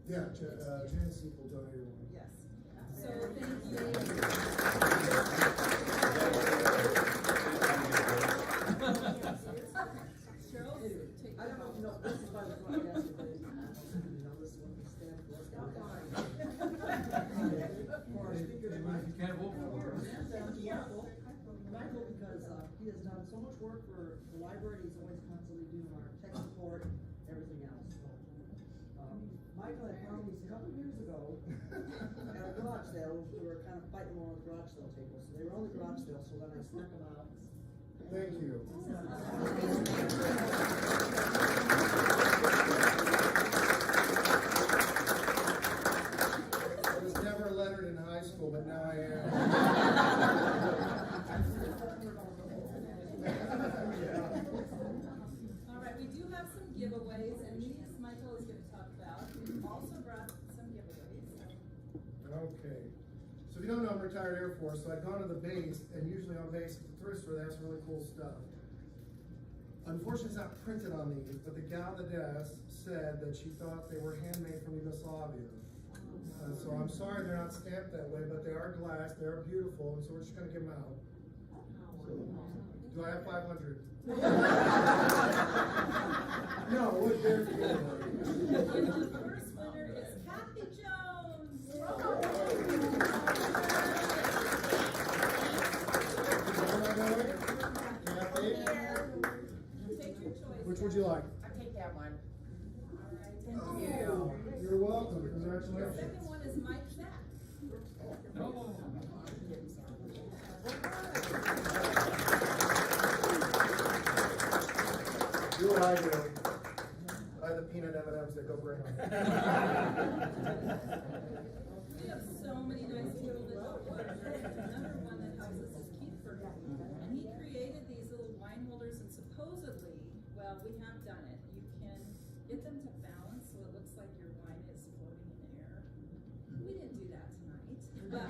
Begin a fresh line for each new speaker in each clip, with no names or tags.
Yeah, Janice will donate one.
Yes. So thank you. Cheryl, take
I don't know if you know, this is by the front desk, but you know, this is what we stand for. For our speaker tonight.
You can't vote for her.
Michael, because he has done so much work for the library, he's always constantly doing our tech support, everything else. Michael had found these a couple of years ago at a garage sale. We were kind of fighting along the garage sale table, so they were on the garage sale, so then I snuck them out.
Thank you. I was never lettered in high school, but now I am.
All right, we do have some giveaways, and these Michael is going to talk about. We've also brought some giveaways.
Okay. So if you don't know, I'm retired Air Force, so I've gone to the base, and usually on base at the thrift store, they have some really cool stuff. Unfortunately, it's not printed on these, but the gal at the desk said that she thought they were handmade from Yugoslavia. So I'm sorry they're not stamped that way, but they are glass, they are beautiful, and so we're just going to give them out. Do I have 500? No, what dare you?
The first winner is Kathy Jones.
Kathy?
Take your choice.
Which would you like?
I take that one.
All right,
Oh, you're welcome.
the
Congratulations.
second one is Mike Zach.
No.
Do what I do. Buy the peanut M&Ms that go great on it.
We have so many nice people that help us. Another one that helps us is Keith Berger. And he created these little wine holders, and supposedly, well, we have done it. You can get them to balance so it looks like your wine is floating in the air. We didn't do that tonight, but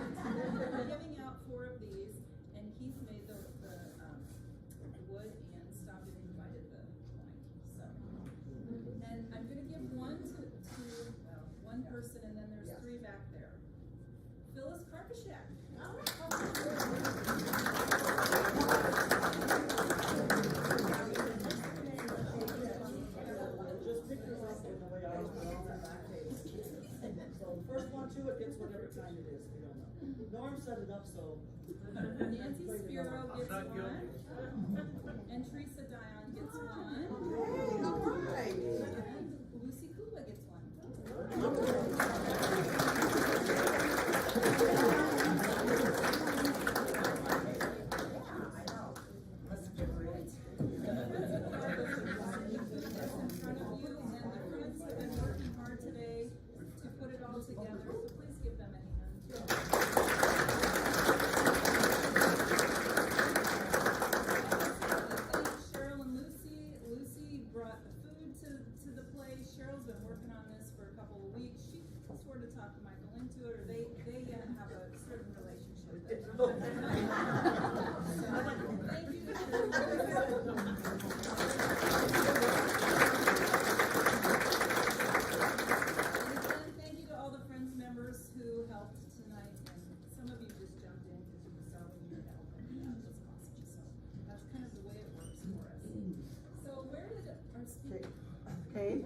we're giving out 4 of these, and Keith made the wood and stopped and invited the wine. So, and I'm going to give one to one person, and then there's 3 back there. Phyllis Karpashek.
Just pick this up in the way I was put on that back table. So the first one to it gets whatever kind it is, we don't know. Norm set it up, so.
Nancy Spiro gets
not guilty.
one. And Teresa Dion gets one.
Hey, all right.
And Lucy Kuba gets one.
Let's get ready.
Hard today to put it all together, so please give them a hand. Cheryl and Lucy. Lucy brought the food to the place. Cheryl's been working on this for a couple of weeks. She sort of talked Michael into it, or they have a certain relationship. Thank you to thank you to all the Friends members who helped tonight, and some of you just jumped in because you saw we needed help, and that was awesome. So that's kind of the way it works for us. So where did our speaker?
Kate?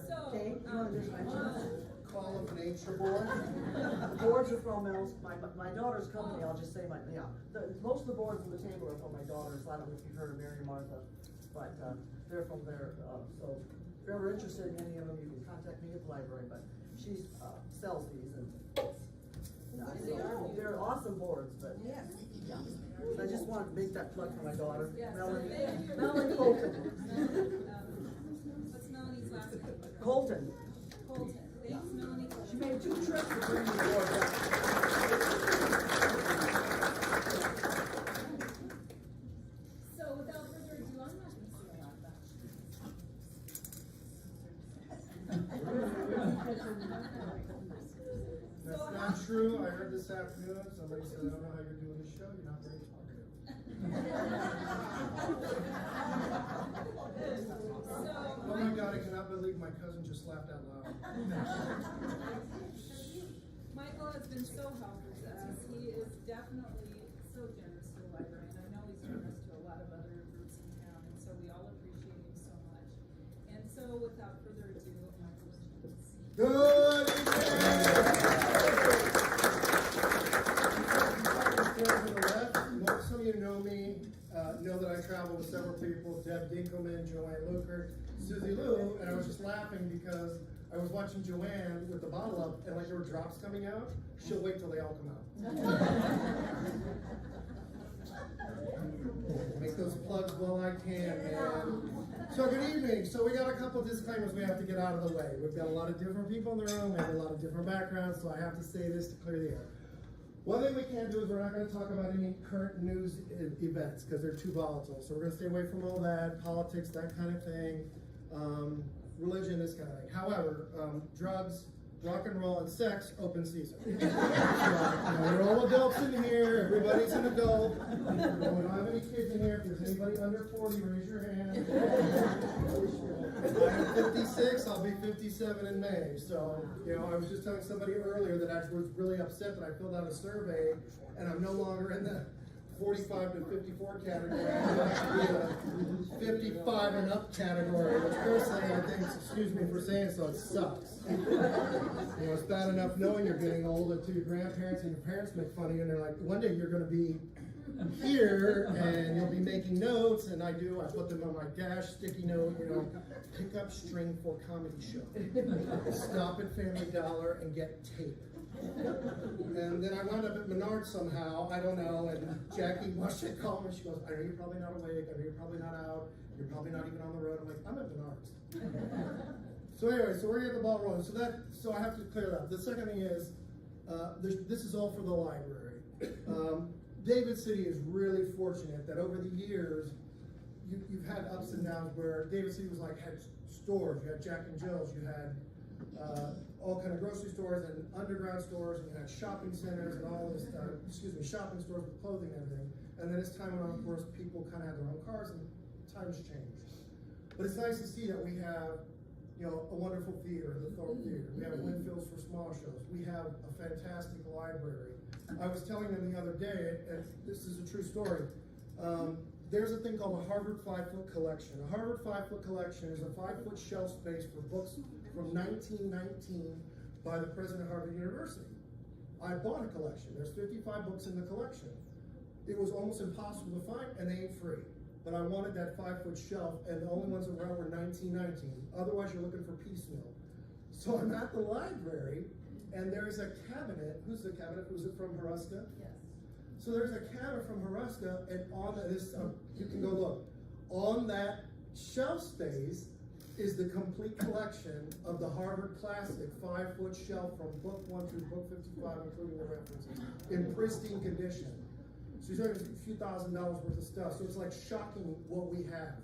So,
Kate, you want to just mention?
Call of Nature Board.
The boards are from my daughter's company, I'll just say most of the boards on the table are from my daughters. I don't know if you've heard of Mary and Martha, but they're from there. So if you're ever interested in any of them, you can contact me at the library, but she sells these, and they're awesome boards, but yeah. I just wanted to make that plug for my daughter,
Yeah, so
Melanie.
thank you.
Melanie Colton.
What's Melanie's last name?
Colton.
Colton. Thanks, Melanie.
She made 2 trips to bring the board back.
So without further ado, I'm not going to say a lot about
That's not true. I heard this afternoon, somebody said, I don't know how you're doing the show, you're not very talkative. Oh my God, I cannot believe my cousin just laughed out loud.
Michael has been so helpful to us. He is definitely so generous to the library, and I know he's generous to a lot of other groups in town, and so we all appreciate him so much. And so without further ado, Michael,
Good. Some of you know me, know that I travel with several people, Deb Dinkelman, Joanne Luker, Susie Lou, and I was just laughing because I was watching Joanne with the bottle up and like there were drops coming out. She'll wait till they all come out. Make those plugs while I can, man. So good evening. So we got a couple disclaimers we have to get out of the way. We've got a lot of different people in the room, we have a lot of different backgrounds, so I have to say this to clear the air. One thing we can't do is we're not going to talk about any current news events because they're too volatile. So we're going to stay away from all that, politics, that kind of thing, religion, this kind of thing. However, drugs, rock and roll, and sex, open season. So, we're all adults in here. Everybody's an adult. We don't have any kids in here. If there's anybody under 40, raise your hand. I'm 56. I'll be 57 in May. So, I was just telling somebody earlier that I was really upset that I filled out a survey and I'm no longer in the 45 to 54 category. I'm actually the 55 and up category, which personally I think, excuse me for saying so, it sucks. It's bad enough knowing you're getting old until your grandparents and your parents make fun of you and they're like, one day you're going to be here and you'll be making notes, and I put them on my dash, sticky note, pick up string for comedy show. Stop at Family Dollar and get tape. And then I wound up at Menards somehow, I don't know, and Jackie Mushek called me, she goes, I know you're probably not awake, I know you're probably not out, you're probably not even on the road. I'm like, I'm at Menards. So anyway, so we're getting the ball rolling. So I have to clear that up. The second thing is, this is all for the library. David City is really fortunate that over the years, you've had ups and downs where David City had stores. You had Jack and Jill's, you had all kind of grocery stores and underground stores, and you had shopping centers and all this, shopping stores with clothing and everything. And then as time went on, of course, people kind of had their own cars and times changed. But it's nice to see that we have, a wonderful theater, the Thorpe Theater. We have Winfield's for small shows. We have a fantastic library. I was telling them the other day, and this is a true story, there's a thing called a Harvard 5-foot collection. A Harvard 5-foot collection is a 5-foot shelf space for books from 1919 by the president of Harvard University. I bought a collection. There's 55 books in the collection. It was almost impossible to find, and they ain't free. But I wanted that 5-foot shelf, and the only ones around were 1919. Otherwise, you're looking for piecemeal. So I'm at the library, and there's a cabinet. Who's the cabinet? Was it from Haruska?
yes.
So there's a cabinet from Haruska, and on this, you can go look. On that shelf space is the complete collection of the Harvard Classic 5-foot shelf from book 1 through book 55, including the references, in pristine condition. So you're talking a few $1,000s worth of stuff. So it's like shocking what we have.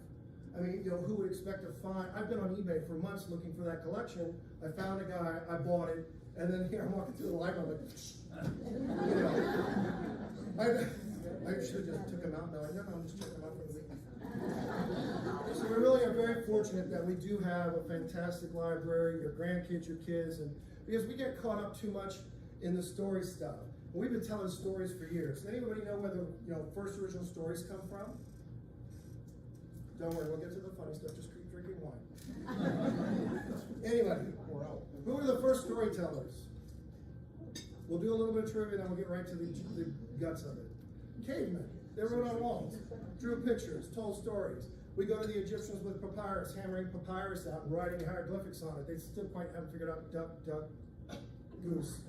I mean, who would expect to find? I've been on eBay for months looking for that collection. I found a guy, I bought it, and then here I'm walking through the library, I'm like, I should have just took him out. No, I'm just checking him out for the week. So we really are very fortunate that we do have a fantastic library, your grandkids, your kids, and because we get caught up too much in the story stuff. We've been telling stories for years. Anybody know where the first original stories come from? Don't worry, we'll get to the funny stuff. Just keep drinking wine. Anyway, who were the first storytellers? We'll do a little bit of trivia, then we'll get right to the guts of it. Cavemen. They wrote on walls, drew pictures, told stories. We go to the Egyptians with papyrus, hammering papyrus out and writing hieroglyphics on it. They still quite haven't figured out duck, duck, goose.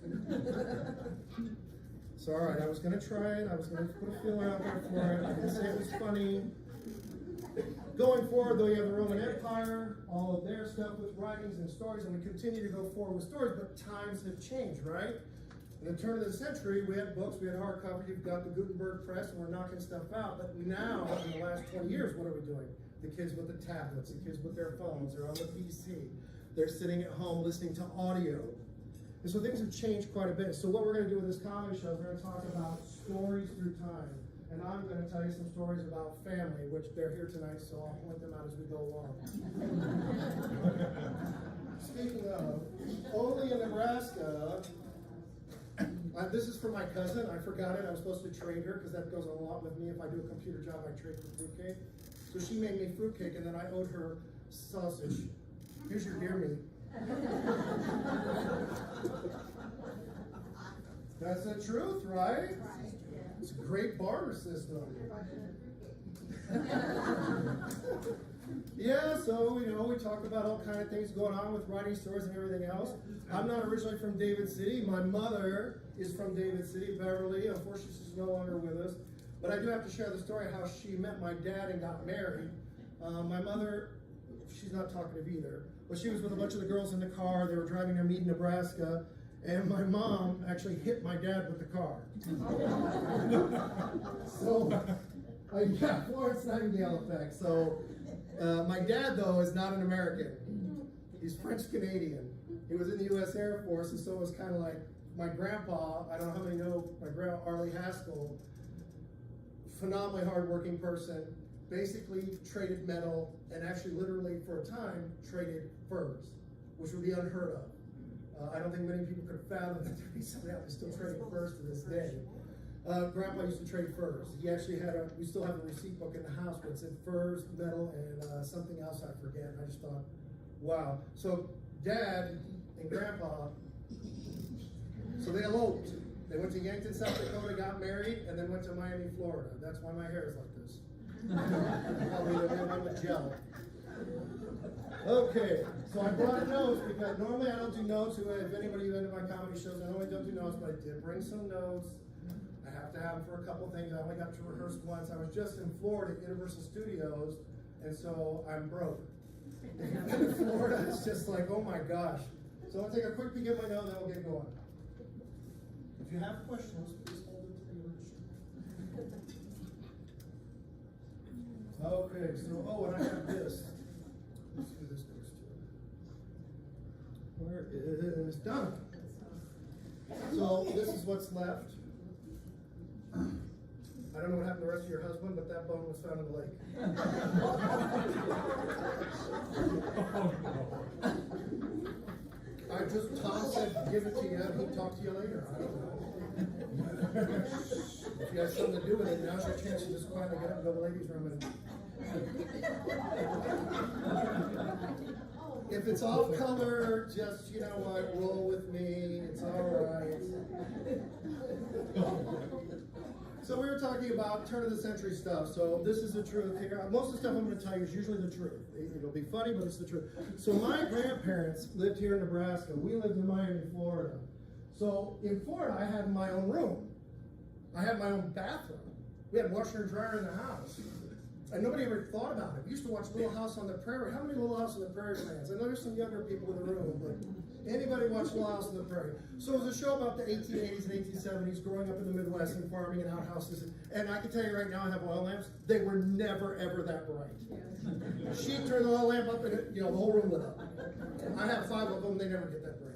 So all right, I was going to try it. I was going to put a feeler out there for it. I didn't say it was funny. Going forward, though, you have the Roman Empire, all of their stuff with writings and stories, and we continue to go forward with stories, but times have changed, right? In the turn of the century, we had books, we had hardcover, you've got the Gutenberg press, and we're knocking stuff out. But now, in the last 20 years, what are we doing? The kids with the tablets, the kids with their phones, they're on the PC. They're sitting at home listening to audio. And so things have changed quite a bit. So what we're going to do with this comedy show is we're going to talk about stories through time. And I'm going to tell you some stories about family, which they're here tonight, so I'll point them out as we go along. This is for my cousin. I forgot it. I was supposed to trade her because that goes a lot with me. If I do a computer job, I trade for fruitcake. So she made me fruitcake, and then I owed her sausage. Here's your deer meat. That's the truth, right? It's a great barter system. Yeah, so, you know, we talk about all kind of things going on with writing stories and everything else. I'm not originally from David City. My mother is from David City, Beverly. Unfortunately, she's no longer with us. But I do have to share the story how she met my dad and got married. My mother, she's not talkative either, but she was with a bunch of the girls in the car. They were driving to Meade, Nebraska. And my mom actually hit my dad with the car. So, yeah, Florence Nightingale effect. So, my dad, though, is not an American. He's French-Canadian. He was in the U.S. Air Force, and so it was kind of like my grandpa. I don't know how many know my grandpa, Arlie Haskell, phenomenally hardworking person, basically traded metal, and actually literally for a time traded furs, which would be unheard of. I don't think many people could fathom that there'd be somebody out there still trading furs to this day. Grandpa used to trade furs. He actually had we still have a receipt book in the house where it said furs, metal, and something else I forget. I just thought, wow. So Dad and Grandpa, so they eloped. They went to Yankton, South Dakota, got married, and then went to Miami, Florida. That's why my hair is like this. Probably the one with gel. Okay, so I brought notes because normally I don't do notes. If anybody who into my comedy shows, I normally don't do notes, but I did bring some notes. I have to have them for a couple things. I only got to rehearse once. I was just in Florida at Universal Studios, and so I'm broke. In Florida, it's just like, oh my gosh. So I'll take a quick peek at my notes, then we'll get going. If you have questions, please hold them to the leadership. Okay, so, oh, and I have this. Let's do this first. Where is Donna? So this is what's left. I don't know what happened to the rest of your husband, but that bone was found in the lake. I just, Tom said, give it to you, and he'll talk to you later. I don't know. If you have something to do with it, now's your chance to just quietly get up and go to the ladies' room and. If it's off color, just, you know what, roll with me, it's alright. So we were talking about turn of the century stuff, so this is the truth here. Most of the stuff I'm going to tell you is usually the truth. It'll be funny, but it's the truth. So my grandparents lived here in Nebraska. We lived in Miami, Florida. So in Florida, I had my own room. I had my own bathroom. We had washer and dryer in the house. And nobody ever thought about it. We used to watch Little House on the Prairie. How many Little House on the Prairie fans? I know there's some younger people in the room, but anybody watch Little House on the Prairie? So it was a show about the 1880s and 1870s, growing up in the Midwest and farming and outhouses. And I can tell you right now, I have oil lamps. They were never, ever that bright. She'd turn the oil lamp up and the whole room lit up. I have 5 of them. They never get that bright.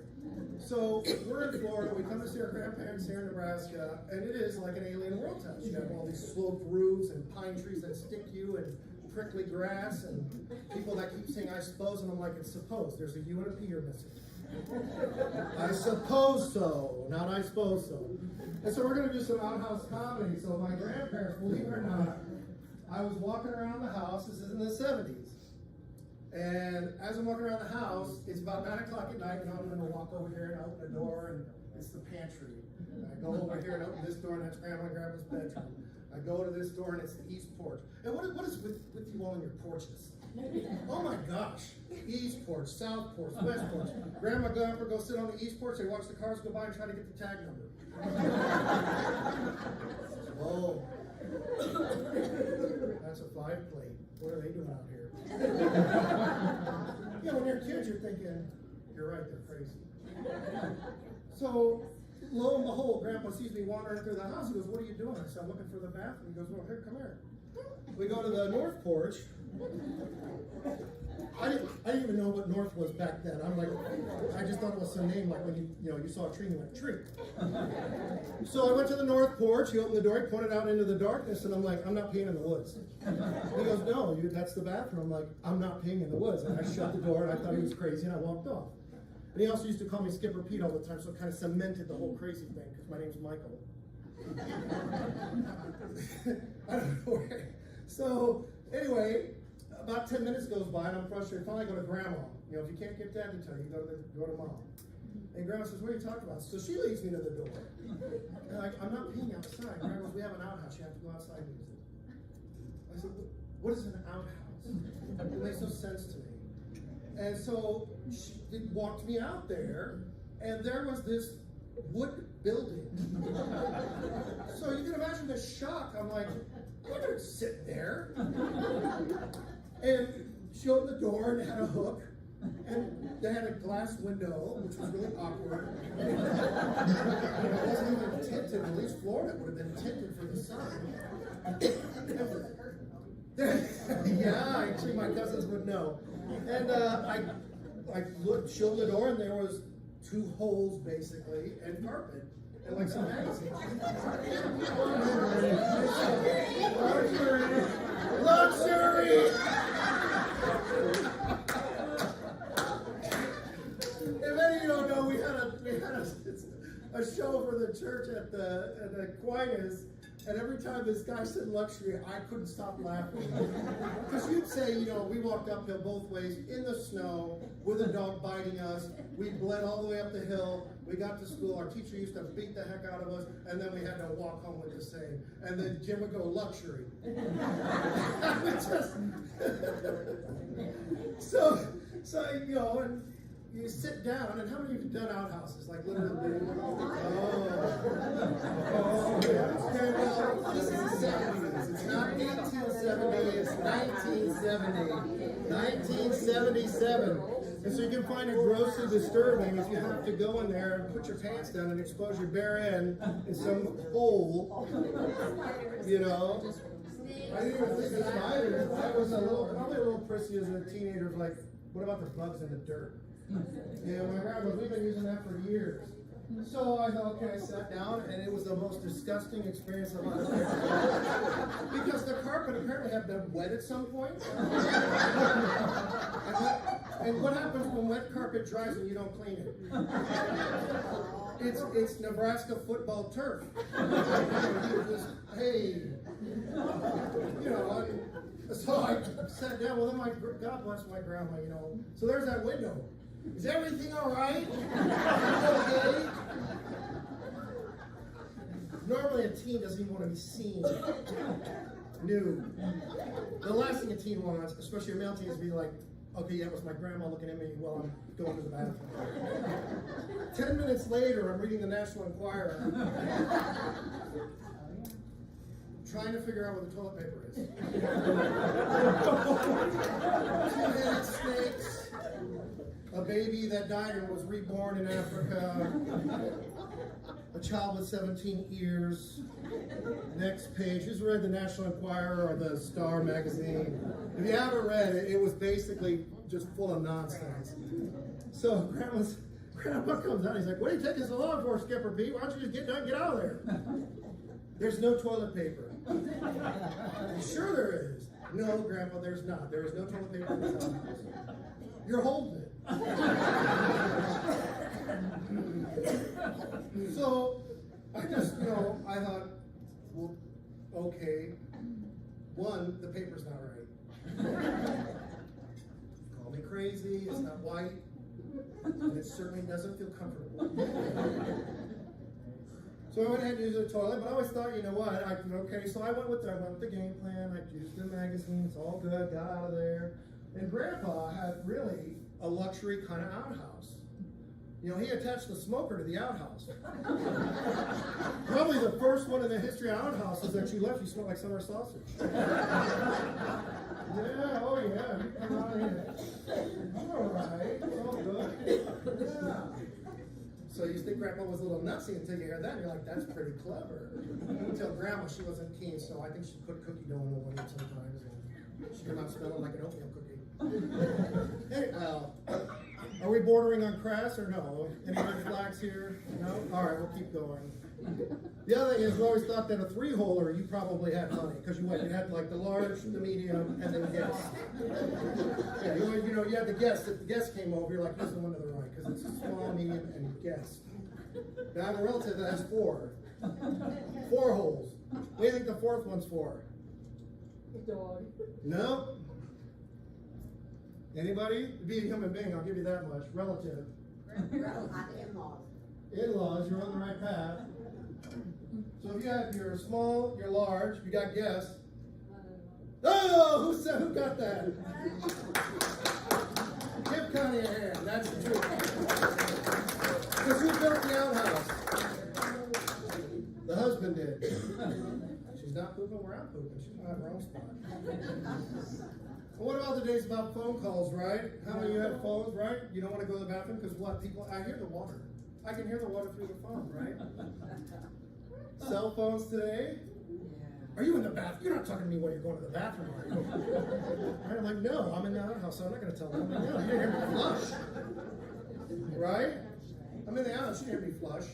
So we're in Florida. We come to see our grandparents here in Nebraska, and it is like an alien world to us. You have all these sloped roofs and pine trees that stick you and prickly grass and people that keep saying, I suppose, and I'm like, it's supposed. There's a U and a P you're missing. I suppose so, not I suppose so. And so we're going to do some outhouse comedy. So my grandparents, believe it or not, I was walking around the house. This is in the 70s. And as I'm walking around the house, it's about 9 o'clock at night, and I'm going to walk over here and open the door, and it's the pantry. And I go over here and open this door, and that's Grandma and Grandpa's bedroom. I go to this door, and it's the east porch. And what is with you all on your porches? Oh my gosh. East porch, south porch, west porch. Grandma go sit on the east porch, they watch the cars go by and try to get the tag number. Oh. That's a 5 plate. What are they doing out here? Yeah, when you're kids, you're thinking, you're right, they're crazy. So, lo and behold, Grandpa sees me wandering through the house. He goes, what are you doing? I said, I'm looking for the bathroom. He goes, well, here, come here. We go to the north porch. I didn't even know what north was back then. I'm like, I just thought it was some name, like when you saw a tree and you went, tree. So I went to the north porch. He opened the door, he pointed out into the darkness, and I'm like, I'm not peeing in the woods. He goes, no, that's the bathroom. I'm like, I'm not peeing in the woods. And I shut the door, and I thought he was crazy, and I walked off. And he also used to call me Skipper Pete all the time, so it kind of cemented the whole crazy thing, because my name's Michael. I don't know where. So, anyway, about 10 minutes goes by, and I'm frustrated. Finally, I go to Grandma. You know, if you can't get Dad to tell you, go to Mom. And Grandma says, what are you talking about? So she leads me to the door. And I'm not peeing outside. Grandma goes, we have an outhouse. You have to go outside and use it. I said, what is an outhouse? It makes no sense to me. And so she walked me out there, and there was this wood building. So you can imagine the shock. I'm like, I'm not gonna sit there. And she opened the door and had a hook, and they had a glass window, which was really awkward. It wasn't even tinted. At least Florida would have been tinted for the sun. Yeah, actually my cousins would know. And I looked, showed the door, and there was 2 holes basically, and carpet, and like some magazines. Luxury! If any of you don't know, we had a show for the church at the Aquinas. And every time this guy said luxury, I couldn't stop laughing. Because you'd say, you know, we walked uphill both ways in the snow with a dog biting us. We bled all the way up the hill. We got to school. Our teacher used to beat the heck out of us. And then we had to walk home with the same. And then Jim would go, luxury. So, you know, and you sit down, and how many of you have done outhouses? Like literally, okay, well, this is the 70s. It's not 1870, it's 1970. 1977. And so you can find it grossly disturbing if you have to go in there and put your pants down and expose your bare end in some hole, you know. I didn't even think of spiders. I was probably a little prissy as a teenager, like, what about the bugs in the dirt? Yeah, my grandma, we've been using that for years. So I thought, okay, I sat down, and it was the most disgusting experience of my life. Because the carpet apparently had been wet at some point. And what happens when wet carpet dries and you don't clean it? It's Nebraska football turf. Hey, you know, so I sat down, well, then God bless my grandma, you know. So there's that window. Is everything all right? Okay. Normally a teen doesn't even want to be seen. Nude. The last thing a teen wants, especially a male teen, is to be like, okay, yeah, it was my grandma looking at me while I'm going to the bathroom. 10 minutes later, I'm reading the National Enquirer, trying to figure out where the toilet paper is. 2-headed snakes. A baby that died and was reborn in Africa. A child with 17 ears. Next page. Who's read the National Enquirer or the Star magazine? If you haven't read it, it was basically just full of nonsense. So Grandpa comes out. He's like, "What are you taking so long for, Skipper Pete? Why don't you just get done, get out of there?" There's no toilet paper. Sure there is. No, Grandpa, there's not. There is no toilet paper in this house. You're holding it. So I just, you know, I thought, well, okay. One, the paper's not right. Call me crazy, it's not white, and it certainly doesn't feel comfortable. So I went ahead and used the toilet, but I always thought, you know what, okay, so I went with the game plan, I used the magazine, it's all good, got out of there. And Grandpa had really a luxury kind of outhouse. You know, he attached the smoker to the outhouse. Probably the first one in the history of outhouses that you left, you smelled like summer sausage. Yeah, oh yeah, you come out here. All right, it's all good. Yeah. So you think Grandpa was a little nutsy until you hear that, and you're like, that's pretty clever. Until Grandma, she wasn't keen, so I think she put cookie dough in the window sometimes. And she came out smelling like an oatmeal cookie. Anyway, well, Are we bordering on crass or no? Any red flags here? No? All right, we'll keep going. The other thing is, we always thought that a 3-holer, you probably had honey, because you had like the large, the medium, and then the guest. Yeah, you had the guest. If the guest came over, you're like, here's the one to the right, because it's small, medium, and guest. Now I have a relative that has 4. 4 holes. What do you think the 4th one's for?
Dog.
No? Anybody? Be a human being, I'll give you that much. Relative. In-laws, you're on the right path. So if you have your small, your large, you got guests. Oh, who got that? Give Connie a hand, that's the truth. Because who built the outhouse? The husband did. She's not pooping where I'm pooping, she's gonna have her own spot. Well, what about the days about phone calls, right? How many of you have phones, right? You don't want to go to the bathroom because what? I hear the water. I can hear the water through the phone, right? Cell phones today? Are you in the bathroom? You're not talking to me when you're going to the bathroom, are you? Right? I'm like, no, I'm in the outhouse, so I'm not going to tell them. I'm like, no, you didn't hear me flush. Right? I'm in the outhouse, you didn't hear me flush.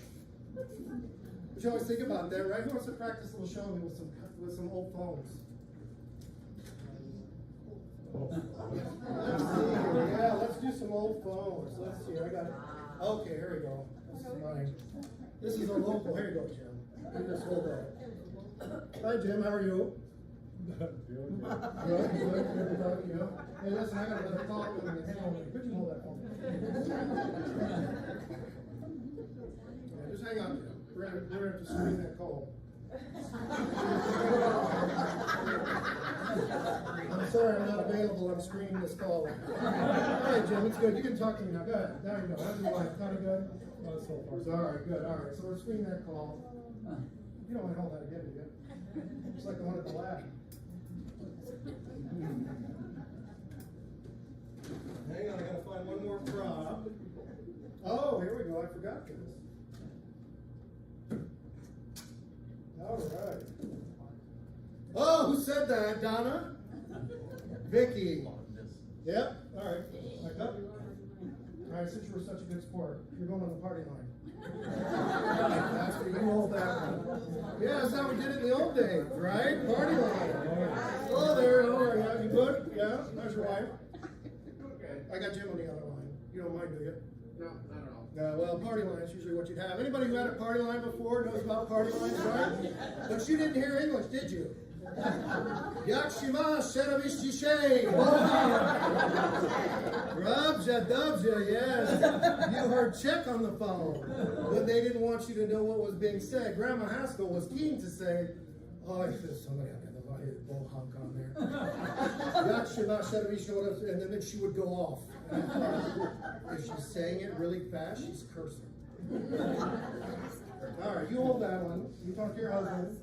But you always think about that, right? Who wants to practice a little showing me with some old phones? Let's see. Yeah, let's do some old phones. Let's see. I got it. Okay, here we go. This is mine. This is a local. Here you go, Jim. You just hold that. Hi, Jim. How are you? Good. Good. Yeah. Hey, listen. I got another call coming in. Hang on. Could you hold that phone? Yeah, just hang on, Jim. We're gonna have to screen that call. I'm sorry, I'm not available. I'm screening this call. All right, Jim, it's good. You can talk to me now. Go ahead. Now you go. How's your wife? Kind of good? So far. All right, good. All right, so we're screening that call. You don't want to hold that again, do you? It's like the one at the lab. Hang on, I gotta find one more prop. Oh, here we go. I forgot this. All right. Oh, who said that? Donna? Vicky. Yep. All right. Back up. All right, since you were such a good sport, you're going on the party line. After you hold that one. Yeah, that's how we did it in the old days, right? Party line. Oh, there. How are you? You good? Yeah? How's your wife?
Okay.
I got Jim on the other line. You don't mind, do you?
No, not at all.
Well, party line is usually what you'd have. Anybody who had a party line before knows about party lines, right? But you didn't hear English, did you? Yakshima Sheravishishay. Rabja Dubja, yes. You heard Czech on the phone. But they didn't want you to know what was being said. Grandma Haskell was keen to say, oh, if there's somebody on the bull hunk on there. Yakshima Sheravishishay, and then she would go off. If she's saying it really fast, she's cursing. All right, you hold that one. You talk to your husband.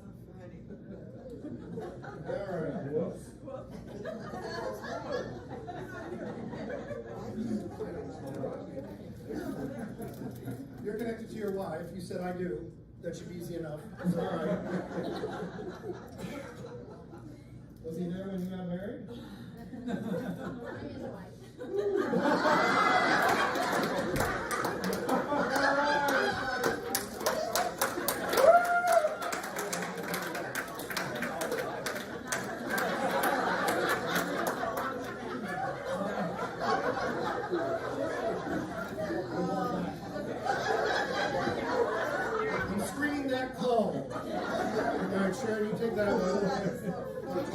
All right. Whoops. You're connected to your wife. You said I do. That should be easy enough. All right. Was he there when you got married? I'm screening that call. All right, Sharon, you take that one.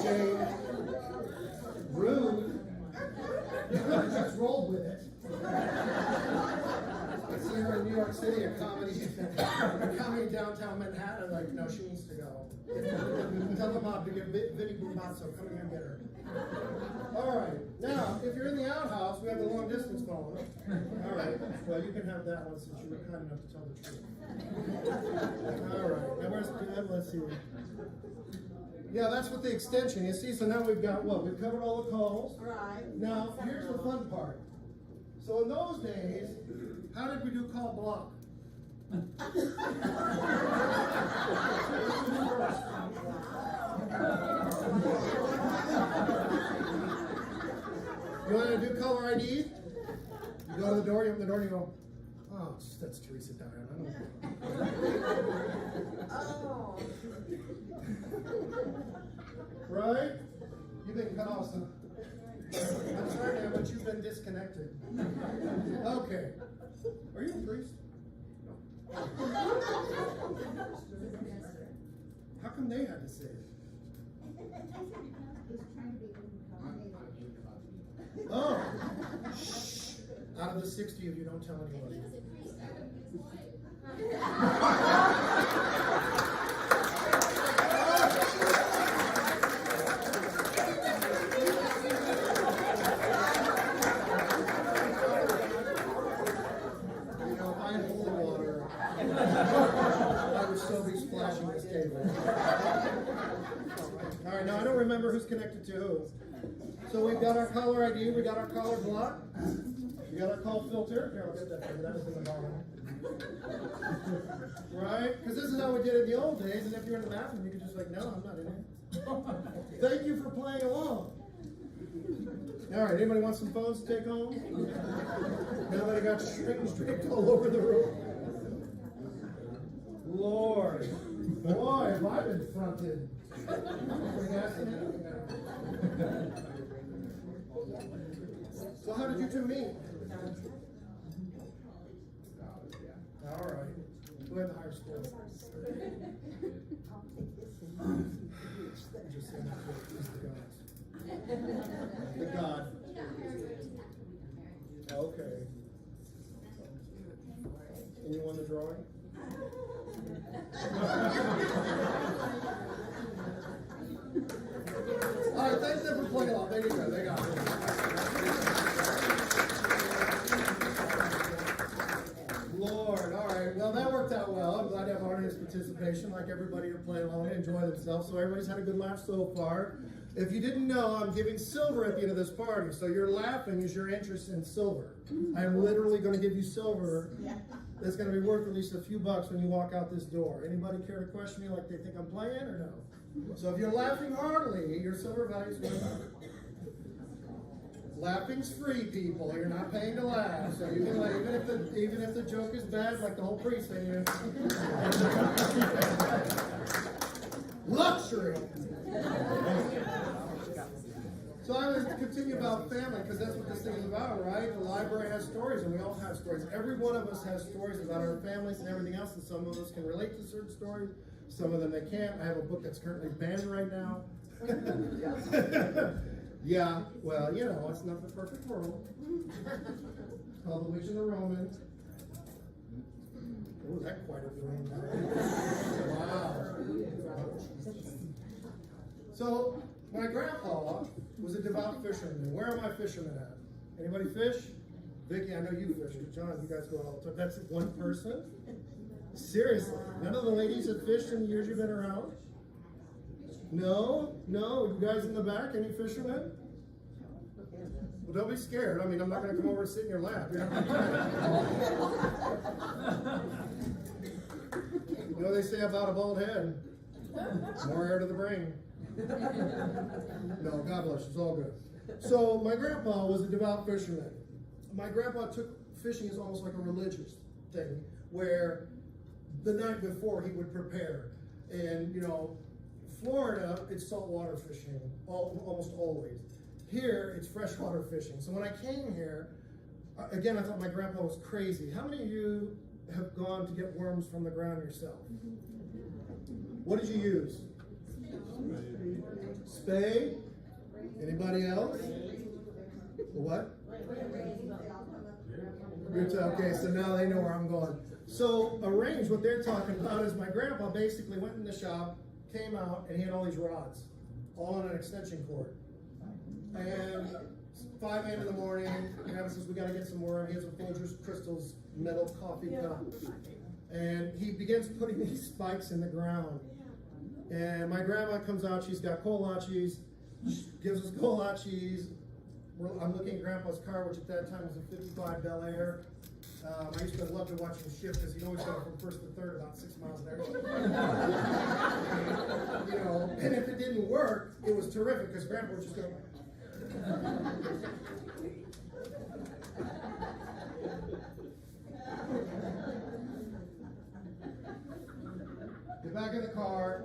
Jane. Rude. You could have just rolled with it. I see her in New York City, a comedy downtown Manhattan. Like, no, she needs to go. Tell the mob to get Vinny Bumbasso. Come here and get her. All right. Now, if you're in the outhouse, we have the long distance phone. All right. Well, you can have that one since you were kind enough to tell the truth. All right. Now, where's let's see. Yeah, that's with the extension. You see, so now we've got what? We've covered all the calls.
Right.
Now, here's the fun part. So in those days, how did we do call block? You want to do caller ID? You go to the door, you open the door, and you go, oh, that's Teresa Dion. I don't
Oh.
Right? You've been cut off some. I'm sorry, man, but you've been disconnected. Okay. Are you a priest? No. How come they had to say it? Oh. Shh. Out of the 60 of you, don't tell anyone. Splashing this table. All right, now I don't remember who's connected to who. So we've got our caller ID, we got our caller block, we got our call filter. Here, I'll get that for you. That was in the bottom. Right? Because this is how we did it in the old days, and if you're in the bathroom, you could just like, no, I'm not in here. Thank you for playing along. All right, anybody want some phones to take home? Now that I got strings draped all over the room. Lord, boy, have I been fronted. So how did you two meet? All right. Who had the higher score? Just saying that for the gods. The God. Okay. And you won the drawing? All right, thanks for playing along. There you go. They got it. Lord, all right. Well, that worked out well. I'm glad to have audience participation, like everybody to play along and enjoy themselves. So everybody's had a good laugh so far. If you didn't know, I'm giving silver at the end of this party. So your laughing is your interest in silver. I'm literally going to give you silver. That's going to be worth at least a few bucks when you walk out this door. Anybody care to question me like they think I'm playing or no? So if you're laughing heartily, your silver value is going up. Laughing's free, people. You're not paying to laugh. So you can, like, even if the joke is bad, like the whole priest thing, you luxury. So I was to continue about family, because that's what this thing is about, right? The library has stories, and we all have stories. Every one of us has stories about our families and everything else, and some of us can relate to certain stories. Some of them they can't. I have a book that's currently banned right now. Yeah, well, you know, it's not the perfect world. It's called The Witch and the Roman. Oh, that quite a room. Wow. So, my grandpa was a devout fisherman. Where are my fishermen at? Anybody fish? Vicky, I know you fish. John, you guys go all the time. That's one person? Seriously? None of the ladies have fished in the years you've been around? No? You guys in the back, any fishermen? Well, don't be scared. I mean, I'm not going to come over and sit in your lap. You know what they say about a bald head? More air to the brain. No, God bless you. It's all good. So my grandpa was a devout fisherman. My grandpa took fishing as almost like a religious thing, where the night before he would prepare. And, you know, Florida, it's saltwater fishing, almost always. Here, it's freshwater fishing. So when I came here, again, I thought my grandpa was crazy. How many of you have gone to get worms from the ground yourself? What did you use? Spade? Anybody else? What? Okay, so now they know where I'm going. So a range, what they're talking about is my grandpa basically went in the shop, came out, and he had all these rods, all on an extension cord. And 5 a.m. in the morning, grandpa says, we got to get some worm. He has a Folgers Crystals metal coffee cup. And he begins putting these spikes in the ground. And my grandma comes out, she's got kolaches, gives us kolaches. I'm looking at Grandpa's car, which at that time was a 55 Bel Air. I used to love to watch him shift because he'd always go from first to third about 6 miles an hour. You know, and if it didn't work, it was terrific because Grandpa was just going.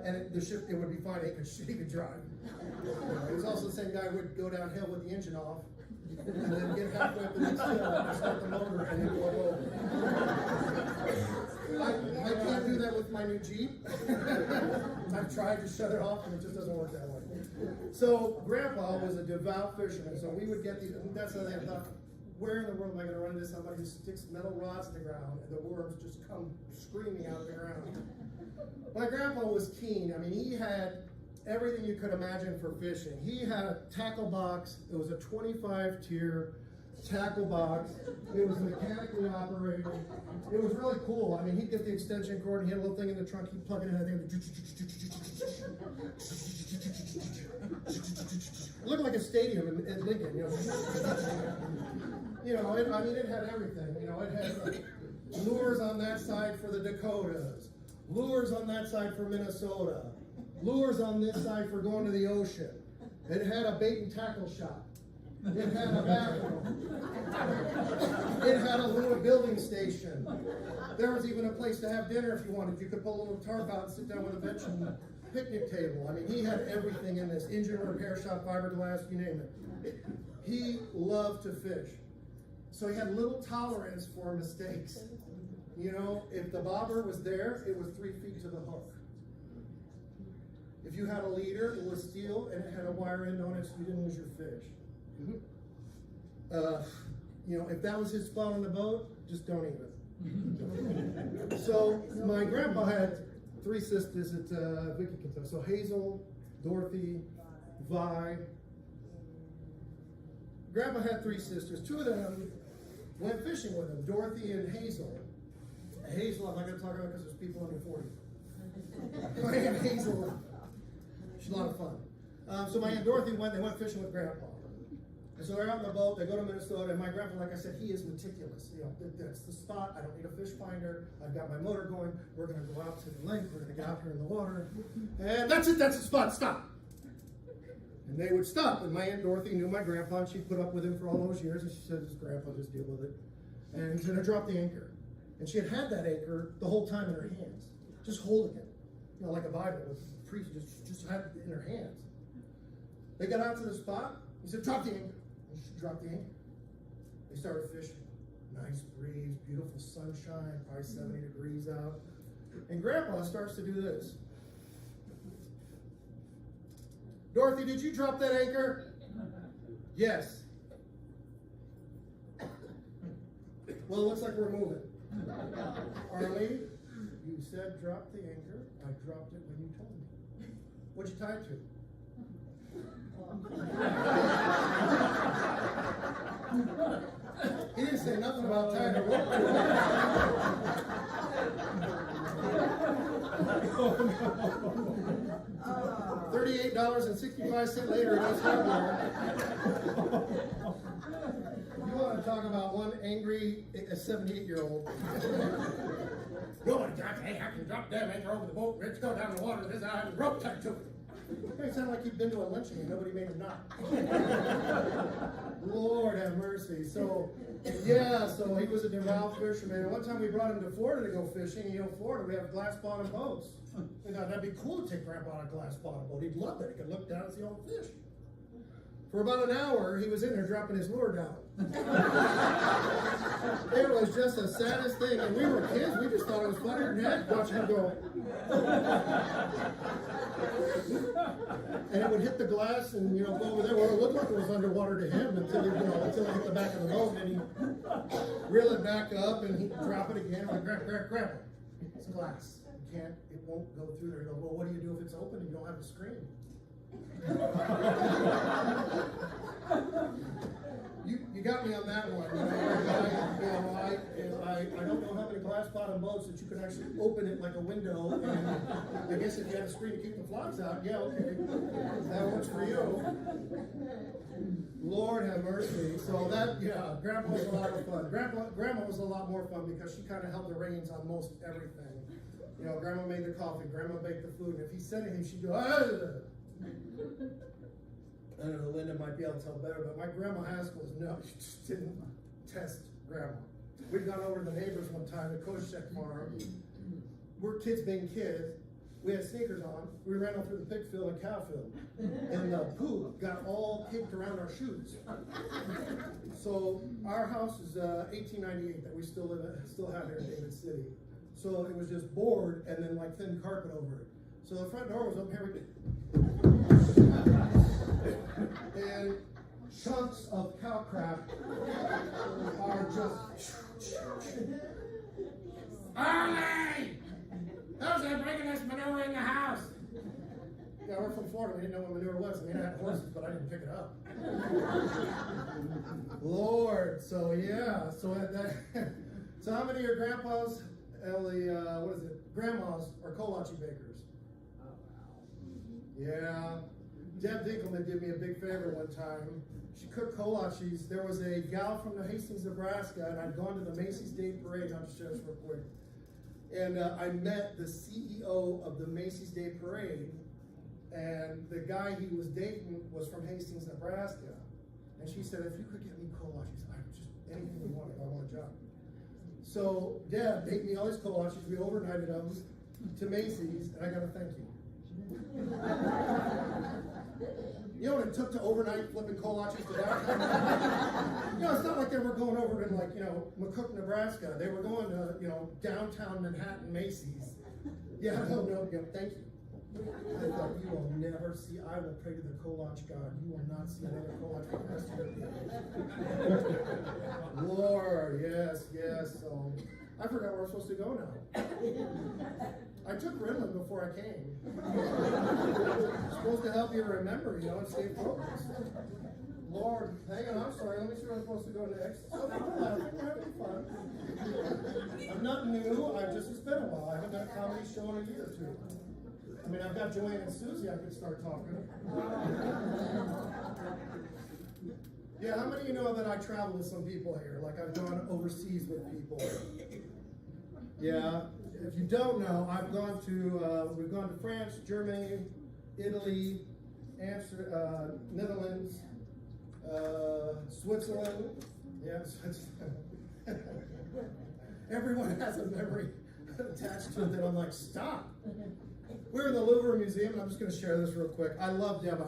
and it would be fine, he could drive. He was also the same guy who would go downhill with the engine off, and then get halfway up the next hill and start the motor and then go over. I can't do that with my new Jeep. I've tried to shut it off and it just doesn't work that way. So Grandpa was a devout fisherman, so we would get these, that's the thing, I thought, where in the world am I gonna run into somebody who sticks metal rods in the ground and the worms just come screaming out of the ground? My grandpa was keen. I mean, he had everything you could imagine for fishing. He had a tackle box. It was a 25-tier tackle box. It was mechanically operated. It was really cool. I mean, he'd get the extension cord and he had a little thing in the trunk. He'd plug it in and it looked like a stadium in Lincoln, you know. It had everything. You know, it had lures on that side for the Dakotas, lures on that side for Minnesota, lures on this side for going to the ocean. It had a bait and tackle shop. It had a bathroom. It had a little building station. There was even a place to have dinner if you wanted. You could pull a little tarp out and sit down with a bench and a picnic table. I mean, he had everything in this. Engine repair shop, fiberglass, you name it. He loved to fish. So he had little tolerance for mistakes. You know, if the bobber was there, it was 3 feet to the hook. If you had a leader, it was steel and it had a wire end on it so you didn't lose your fish. If that was his spot on the boat, just don't even. So my grandpa had 3 sisters that Vicky can tell. So Hazel, Dorothy, Vi. Grandpa had 3 sisters. 2 of them went fishing with him, Dorothy and Hazel. Hazel, I'm not going to talk about because there's people under 40. My Aunt Hazel, she's a lot of fun. So my Aunt Dorothy they went fishing with Grandpa. And so they're out in the boat, they go to Minnesota, and my grandpa, like I said, he is meticulous. You know, that's the spot, I don't need a fish finder, I've got my motor going, we're gonna go out to the lake, we're gonna get out here in the water, and that's it, that's the spot, stop. And they would stop, and my Aunt Dorothy knew my grandpa, and she put up with him for all those years, and she said, "Just grandpa, just deal with it." And he's gonna drop the anchor. And she had that anchor the whole time in her hands, just holding it, you know, like a Bible, with the priest just had it in her hands. They got out to the spot, he said, "Drop the anchor." And she dropped the anchor. They started fishing. Nice breeze, beautiful sunshine, probably 70 degrees out. And Grandpa starts to do this. "Dorothy, did you drop that anchor?" "Yes." "Well, it looks like we're moving." "Arlie, you said drop the anchor. I dropped it when you told me. What'd you tie it to?" He didn't say nothing about tying a rope to it. $38.65 later, it is hardware. You want to talk about one angry 78-year-old? "Nobody dropped, hey, I can drop that anchor over the boat, let's go down the water, this I have a rope tied to it." It sounded like he'd been to a lynching and nobody made him not. Lord have mercy. So he was a devout fisherman. And one time we brought him to Florida to go fishing. You know, Florida, we have glass bottom boats. We thought that'd be cool to take Grandpa on a glass bottom boat. He'd love that. He could look down and see all the fish. For about an hour, he was in there dropping his lure down. It was just the saddest thing. And we were kids. We just thought it was funny and heck watching him go. And it would hit the glass and, you know, go over there. Well, it looked like it was underwater to him until it hit the back of the boat. And he'd reel it back up and he'd drop it again. Like, grab it. It's glass. It won't go through there. He goes, "Well, what do you do if it's open and you don't have a screen?" You got me on that one. I don't know how many glass bottom boats that you can actually open it like a window, and I guess if you had a screen to keep the flies out, yeah, okay, that works for you. Lord have mercy. So Grandpa was a lot of fun. Grandma was a lot more fun because she kind of held the reins on most everything. You know, Grandma made the coffee, Grandma baked the food, and if he said anything, she'd go, "Ah!" I don't know, Linda might be able to tell better, but my Grandma Haskell's, no, she just didn't test Grandma. We'd gone over to the neighbors one time, the Koschek farm. We're kids being kids, we had sneakers on, we ran off through the pig field and cow field, and the poop got all caked around our shoes. So our house is 1898 that we still have here in David City. So it was just board and then like thin carpet over it. So the front door was up here, and chunks of cow crap are just. Arlie! How's that breaking this manure in the house? Yeah, we're from Florida. We didn't know what manure was. I mean, I had horses, but I didn't pick it up. Lord, so yeah, so so how many of your grandpas, grandmas are kolache bakers? Yeah, Deb Dinkelman did me a big favor one time. She cooked kolaches. There was a gal from the Hastings, Nebraska, and I'd gone to the Macy's Day Parade. I'll just share this real quick. And I met the CEO of the Macy's Day Parade, and the guy he was dating was from Hastings, Nebraska. And she said, if you could get me kolaches, I would just, anything you want, I want a job. So Deb made me all these kolaches. We overnighted them to Macy's, and I got to thank you. You know what it took to overnight flipping kolaches to downtown? You know, it's not like they were going over to McCook, Nebraska. They were going to, downtown Manhattan Macy's. Yeah, no, thank you. I thought, you will never see, I will pray to the kolach God. You will not see another kolach for the rest of your life. Lord, yes. So, I forgot where I'm supposed to go now. I took Ritalin before I came. It's supposed to help you remember, and stay focused. Lord, hang on, I'm sorry. Let me see where I'm supposed to go next. Oh, we're having fun. I'm not new. It's been a while. I haven't done a comedy show in a year or two. I mean, I've got Joanne and Susie I could start talking. Yeah, how many of you know that I travel with some people here? Like I've gone overseas with people. Yeah. If you don't know, we've gone to France, Germany, Italy, Amsterdam, Netherlands, Switzerland. Yeah, Switzerland. Everyone has a memory attached to it that I'm like, stop. We're in the Louvre Museum, and I'm just going to share this real quick. I love Deb.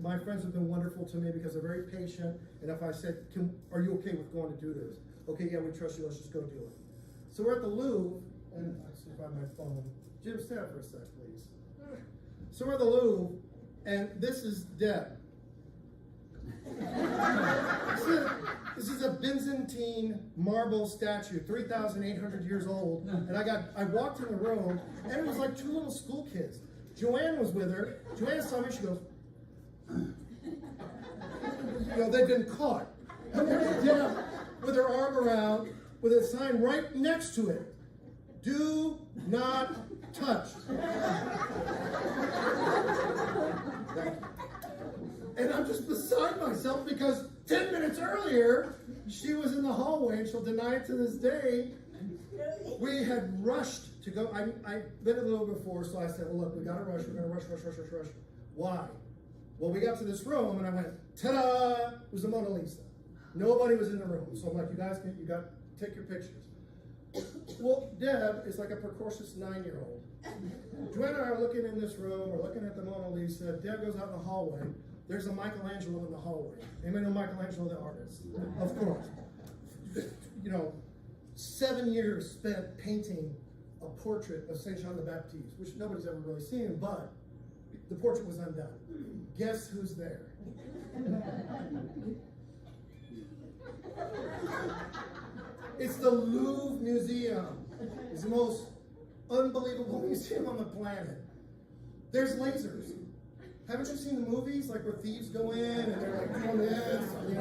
My friends have been wonderful to me because they're very patient. And if I said, are you okay with going to do this? Okay, yeah, we trust you. Let's just go do it. So we're at the Louvre, and let's see if I have my phone. Jim, stand up for a sec, please. So we're at the Louvre, and this is Deb. This is a Byzantine marble statue, 3,800 years old. And I walked in the room, and it was like two little school kids. Joanne was with her. Joanne saw me, she goes, they've been caught. And there's Deb with her arm around, with a sign right next to it. Do not touch. And I'm just beside myself because 10 minutes earlier, she was in the hallway, and she'll deny it to this day. We had rushed to go. I've been a little before, so I said, well, look, we got to rush. We're going to rush. Why? Well, we got to this room, and I went, ta-da! It was the Mona Lisa. Nobody was in the room. So I'm like, you got to take your pictures. Well, Deb is like a precocious 9-year-old. Joanna and I are looking in this room. We're looking at the Mona Lisa. Deb goes out in the hallway. There's a Michelangelo in the hallway. Anybody know Michelangelo, the artist? Of course. 7 years spent painting a portrait of Saint John the Baptist, which nobody's ever really seen, but the portrait was undone. Guess who's there? It's the Louvre Museum. It's the most unbelievable museum on the planet. There's lasers. Haven't you seen the movies, like where thieves go in and they're like doing this, and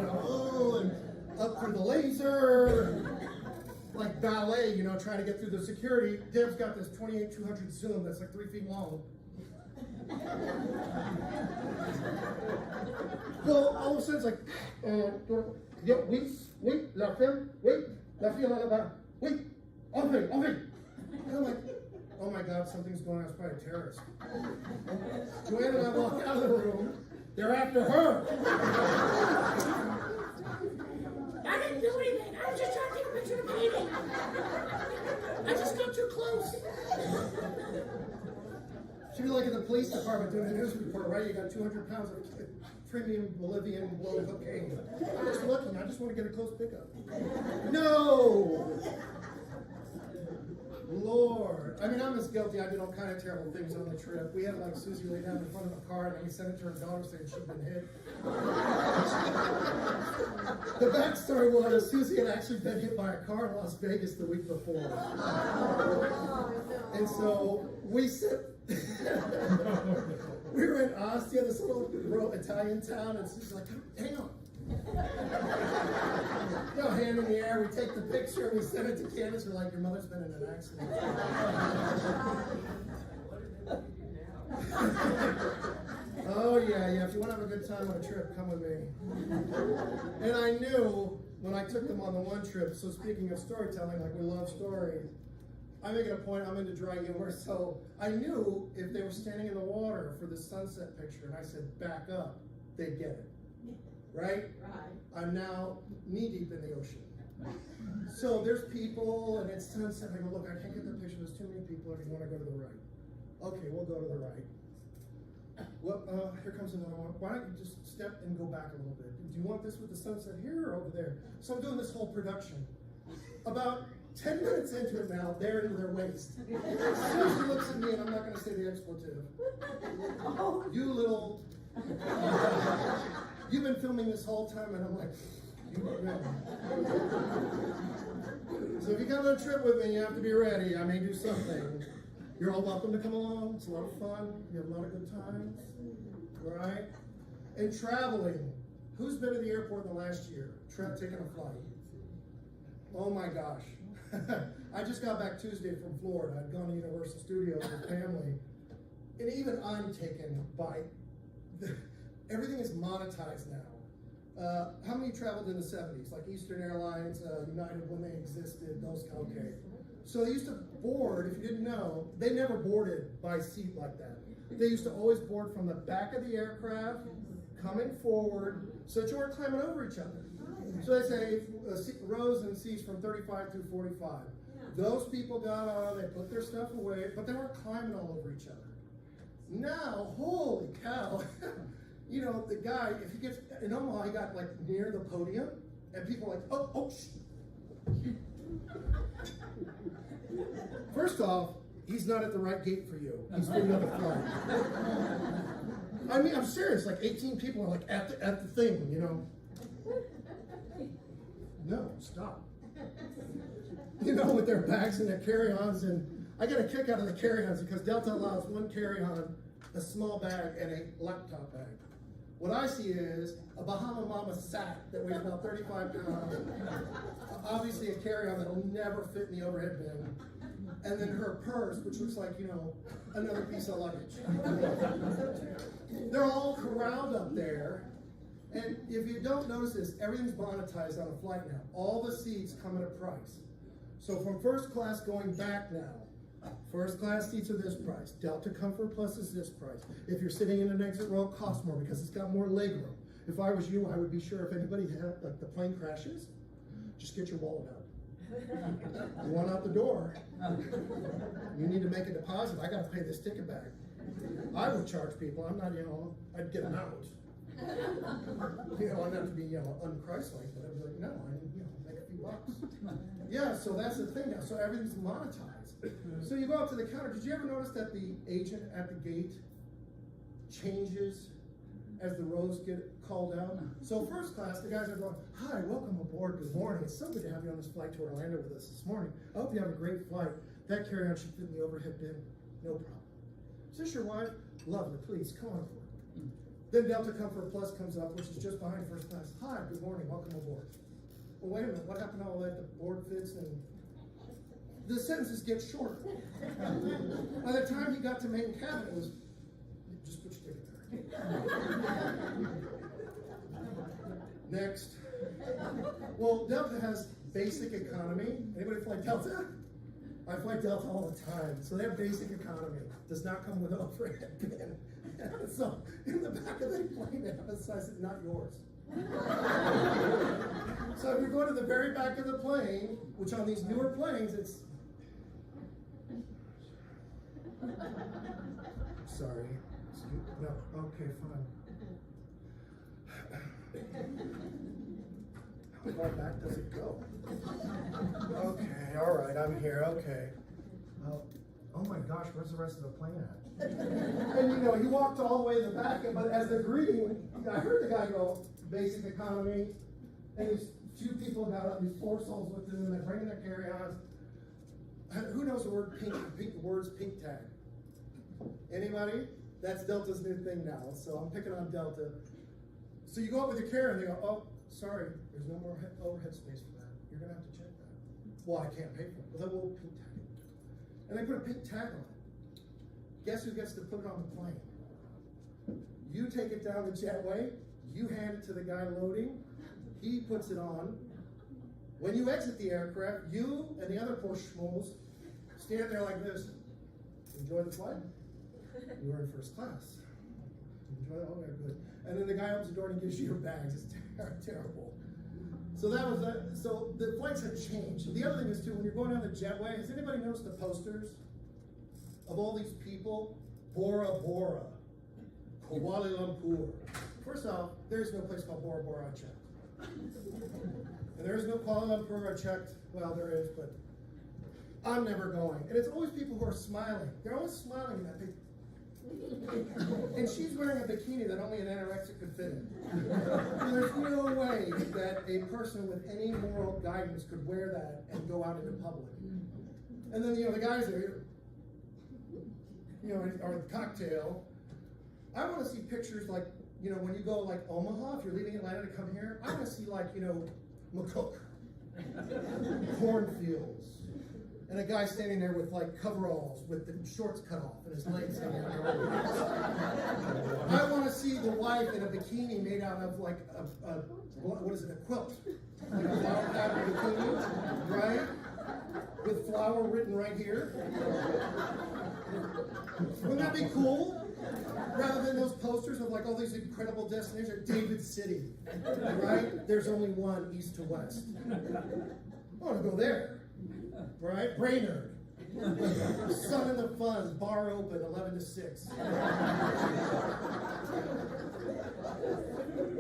up through the laser, like ballet, trying to get through the security. Deb's got this 28-200 zoom that's like 3 feet long. Well, all of a sudden it's like, la fille là-bas, enlevé. And I'm like, oh my God, something's going on. It's probably a terrorist. Joanne and I walk out of the room. They're after her. I didn't do anything. I was just trying to take a picture of the painting. I just got too close. in the police department doing a news report, right? You got 200 pounds of premium Bolivian blow cocaine. I'm just looking, I just want to get a close pickup. No! Lord. I mean, I'm as guilty. I did all kind of terrible things on the trip. We had like Susie lay down in front of a car and then we sent it to her daughter saying she'd been hit. The backstory was Susie had actually been hit by a car in Las Vegas the week before. And so we sent, we were in Ostia, this little Italian town, and she's like, hang on. No, hand in the air, we take the picture, we send it to Candace, we're like, your mother's been in an accident. Oh yeah, if you want to have a good time on a trip, come with me. And I knew when I took them on the one trip, so speaking of storytelling, like we love stories, I make it a point, I'm into dry humor, so I knew if they were standing in the water for the sunset picture, and I said, back up, they'd get it. Right? I'm now knee deep in the ocean. So there's people and it's sunset. I go, look, I can't get that picture. There's too many people. If you want to go to the right. Okay, we'll go to the right. Well, here comes another one. Why don't you just step and go back a little bit? Do you want this with the sunset here or over there? So I'm doing this whole production. About 10 minutes into it now, they're into their waist. Susie looks at me and I'm not going to say the expletive. You little... You've been filming this whole time, and I'm like, you were ready. So if you come on a trip with me, you have to be ready. I may do something. You're all welcome to come along. It's a lot of fun. You have a lot of good times. Right? And traveling. Who's been to the airport in the last year? Taking a flight. Oh my gosh. I just got back Tuesday from Florida. I'd gone to Universal Studios with family. And even I'm taken by... Everything is monetized now. How many traveled in the 70s? Like Eastern Airlines, United when they existed, those, okay. So they used to board, if you didn't know, they never boarded by seat like that. They used to always board from the back of the aircraft, coming forward, so that you weren't climbing over each other. So they say rows and seats from 35 through 45. Those people got on, they put their stuff away, but they weren't climbing all over each other. Now, holy cow. You know, the guy, if he gets, in Omaha, he got like near the podium, and people are like, oh, First off, he's not at the right gate for you. He's for the other flight. I mean, I'm serious, like 18 people are like at the thing, you know. No, stop. You know, with their bags and their carry-ons, and I get a kick out of the carry-ons because Delta allows one carry-on, a small bag, and a laptop bag. What I see is a Bahama Mama sack that weighs about 35 pounds, obviously a carry-on that'll never fit in the overhead bin, and then her purse, which looks like, you know, another piece of luggage. They're all corralled up there, and if you don't notice this, everything's monetized on a flight now. All the seats come at a price. So from first class going back now, first class seats are this price. Delta Comfort Plus is this price. If you're sitting in an exit row, it costs more because it's got more leg room. If I was you, I would be sure if anybody had, like the plane crashes, just get your wallet out. You want out the door. You need to make a deposit. I got to pay this ticket back. I would charge people. I'm not, you know, I'd get them out. You know, I'd have to be, you know, un-Christ-like, but I'd be like, no, I need, you know, make a few bucks. Yeah, so that's the thing now. So everything's monetized. So you go up to the counter. Did you ever notice that the agent at the gate changes as the rows get called out? So first class, the guys are going, hi, welcome aboard, good morning. It's so good to have you on this flight to Orlando with us this morning. I hope you have a great flight. That carry-on should fit in the overhead bin. No problem. Is this your wife? Lovely, please, come on aboard. Then Delta Comfort Plus comes up, which is just behind first class. Hi, good morning, welcome aboard. Well, wait a minute, what happened to all that? The board fits and the sentences get shorter. By the time he got to main cabin, it was, just put your ticket there. Next. Well, Delta has basic economy. Anybody fly Delta? I fly Delta all the time. So they have basic economy. Does not come with an overhead bin. So in the back of the plane, they emphasize it, not yours. So if you go to the very back of the plane, which on these newer planes, it's Sorry. No, okay, fine. How far back does it go? Okay, all right, I'm here, okay. Oh my gosh, where's the rest of the plane at? And you know, he walked all the way to the back, but as they're greeting, I heard the guy go, basic economy, and these two people got up, these 4 souls with them, and they're bringing their carry-ons. Who knows the word words pink tag? Anybody? That's Delta's new thing now, so I'm picking on Delta. So you go up with your carry and they go, oh, sorry, there's no more overhead space for that. You're gonna have to check that. Well, I can't pay for it. Well, then we'll pink tag it. And they put a pink tag on it. Guess who gets to put it on the plane? You take it down the jetway, you hand it to the guy loading, he puts it on. When you exit the aircraft, you and the other poor schmoes stand there like this. Enjoy the flight. You were in first class. Enjoy it. Oh, very good. And then the guy opens the door and gives you your bags. It's terrible. So that was that. So the flights have changed. The other thing is too, when you're going down the jetway, has anybody noticed the posters of all these people? Bora Bora, Kuala Lumpur. First off, there's no place called Bora Bora I checked. And there is no Kuala Lumpur I checked. Well, there is, but I'm never going. And it's always people who are smiling. They're always smiling in that picture. And she's wearing a bikini that only an anorexic could fit in. And there's no way that a person with any moral guidance could wear that and go out into public. And then, the guys there, or the cocktail. I want to see pictures like, when you go like Omaha, if you're leaving Atlanta to come here, I want to see like, McCook, cornfields, and a guy standing there with like coveralls with the shorts cut off and his legs hanging out. I want to see the wife in a bikini made out of like a what is it, a quilt, like a flower pattern bikini, right? With flower written right here. Wouldn't that be cool? Rather than those posters of like all these incredible destinations, like David City, right? There's only one east to west. I want to go there, right? Brainerd, Sun in the Fun, bar open, 11 to 6.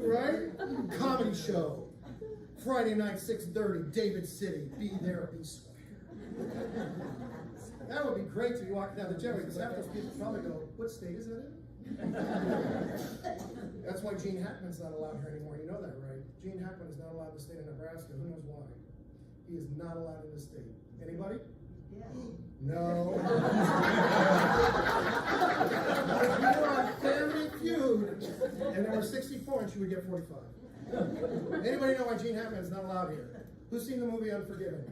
Right? Comedy show, Friday night, 6:30, David City. Be there, be square. That would be great to be walking down the jetway, because half those people probably go, what state is that in? That's why Gene Hackman's not allowed here anymore. You know that, right? Gene Hackman is not allowed in the state of Nebraska. Who knows why? He is not allowed in the state. Anybody?
Yeah.
No. If you were on Family Feud and there were 60 points, you would get 45. Anybody know why Gene Hackman is not allowed here? Who's seen the movie Unforgiven?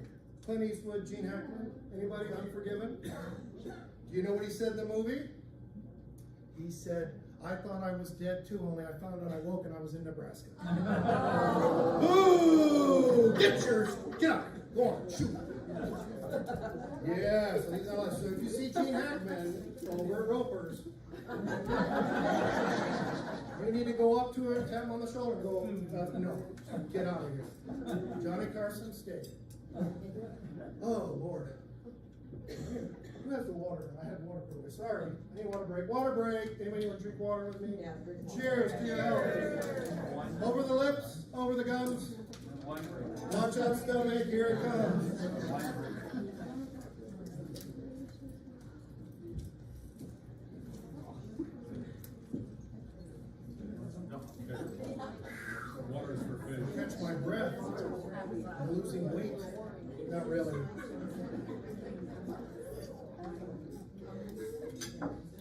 Clint Eastwood, Gene Hackman? Anybody? Unforgiven? Do you know what he said in the movie? He said, I thought I was dead too, only I found out I woke and I was in Nebraska. Boo! Get up! Go on, shoot! Yeah, so he's not. So if you see Gene Hackman, we're ropers. You need to go up to him, tap him on the shoulder, and go, no, get out of here. Johnny Carson, stay. Oh, Lord. Who has the water? I had water cooler. Sorry. I need a water break. Water break. Anybody want to drink water with me?
Yeah, drink water.
Cheers to your health. Over the lips, over the gums. Watch out, stomach. Here it comes. Catch my breath. I'm losing weight. Not really.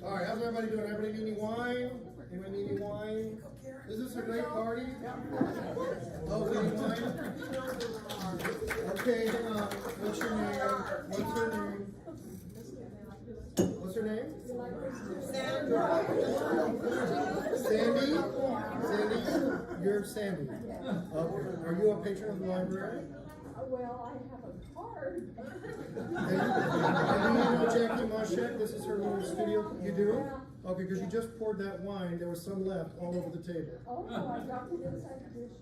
All right, how's everybody doing? Everybody need any wine? Anybody need any wine? Is this a great party? Oh, we need wine? Okay, what's your name? What's her name? What's her name? Sandy? Sandy? You're Sandy. Are you a patron of the library?
Well, I have a card.
And you know Jackie Moschette? This is her little studio. You do? Okay, because you just poured that wine. There was some left all over the table.
Oh, no, I dropped it inside the dish.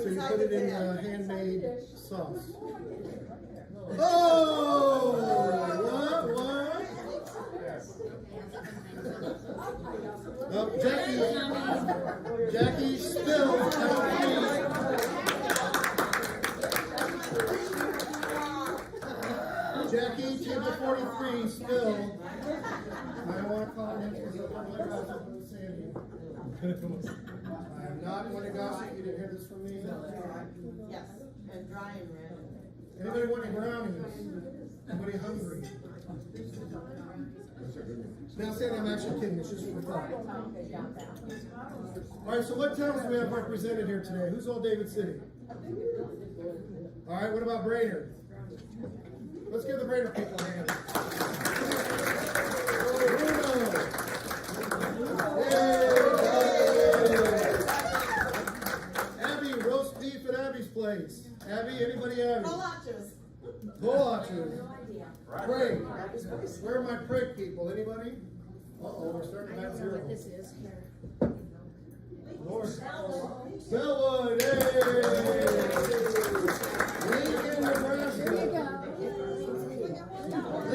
So you put it in handmade sauce. Oh! What? Jackie, table 43, still. I don't want to call names because I'm really gossip with Sandy. I am not going to gossip. You didn't hear this from me.
Yes, and dry and red.
Anybody want any brownies? Anybody hungry? Now, Sandy, I'm actually kidding. It's just for fun. All right, so what towns do we have represented here today? Who's all David City? All right, what about Brainerd? Let's give the Brainerd people a hand. Abby, roast beef at Abby's place. Abby, anybody Abby?
Lachance.
Lachance. Great. Where are my prig people? Anybody? Uh-oh, we're starting back zero.
This is here.
Lord. Bellwood, hey! Lincoln, Nebraska.
There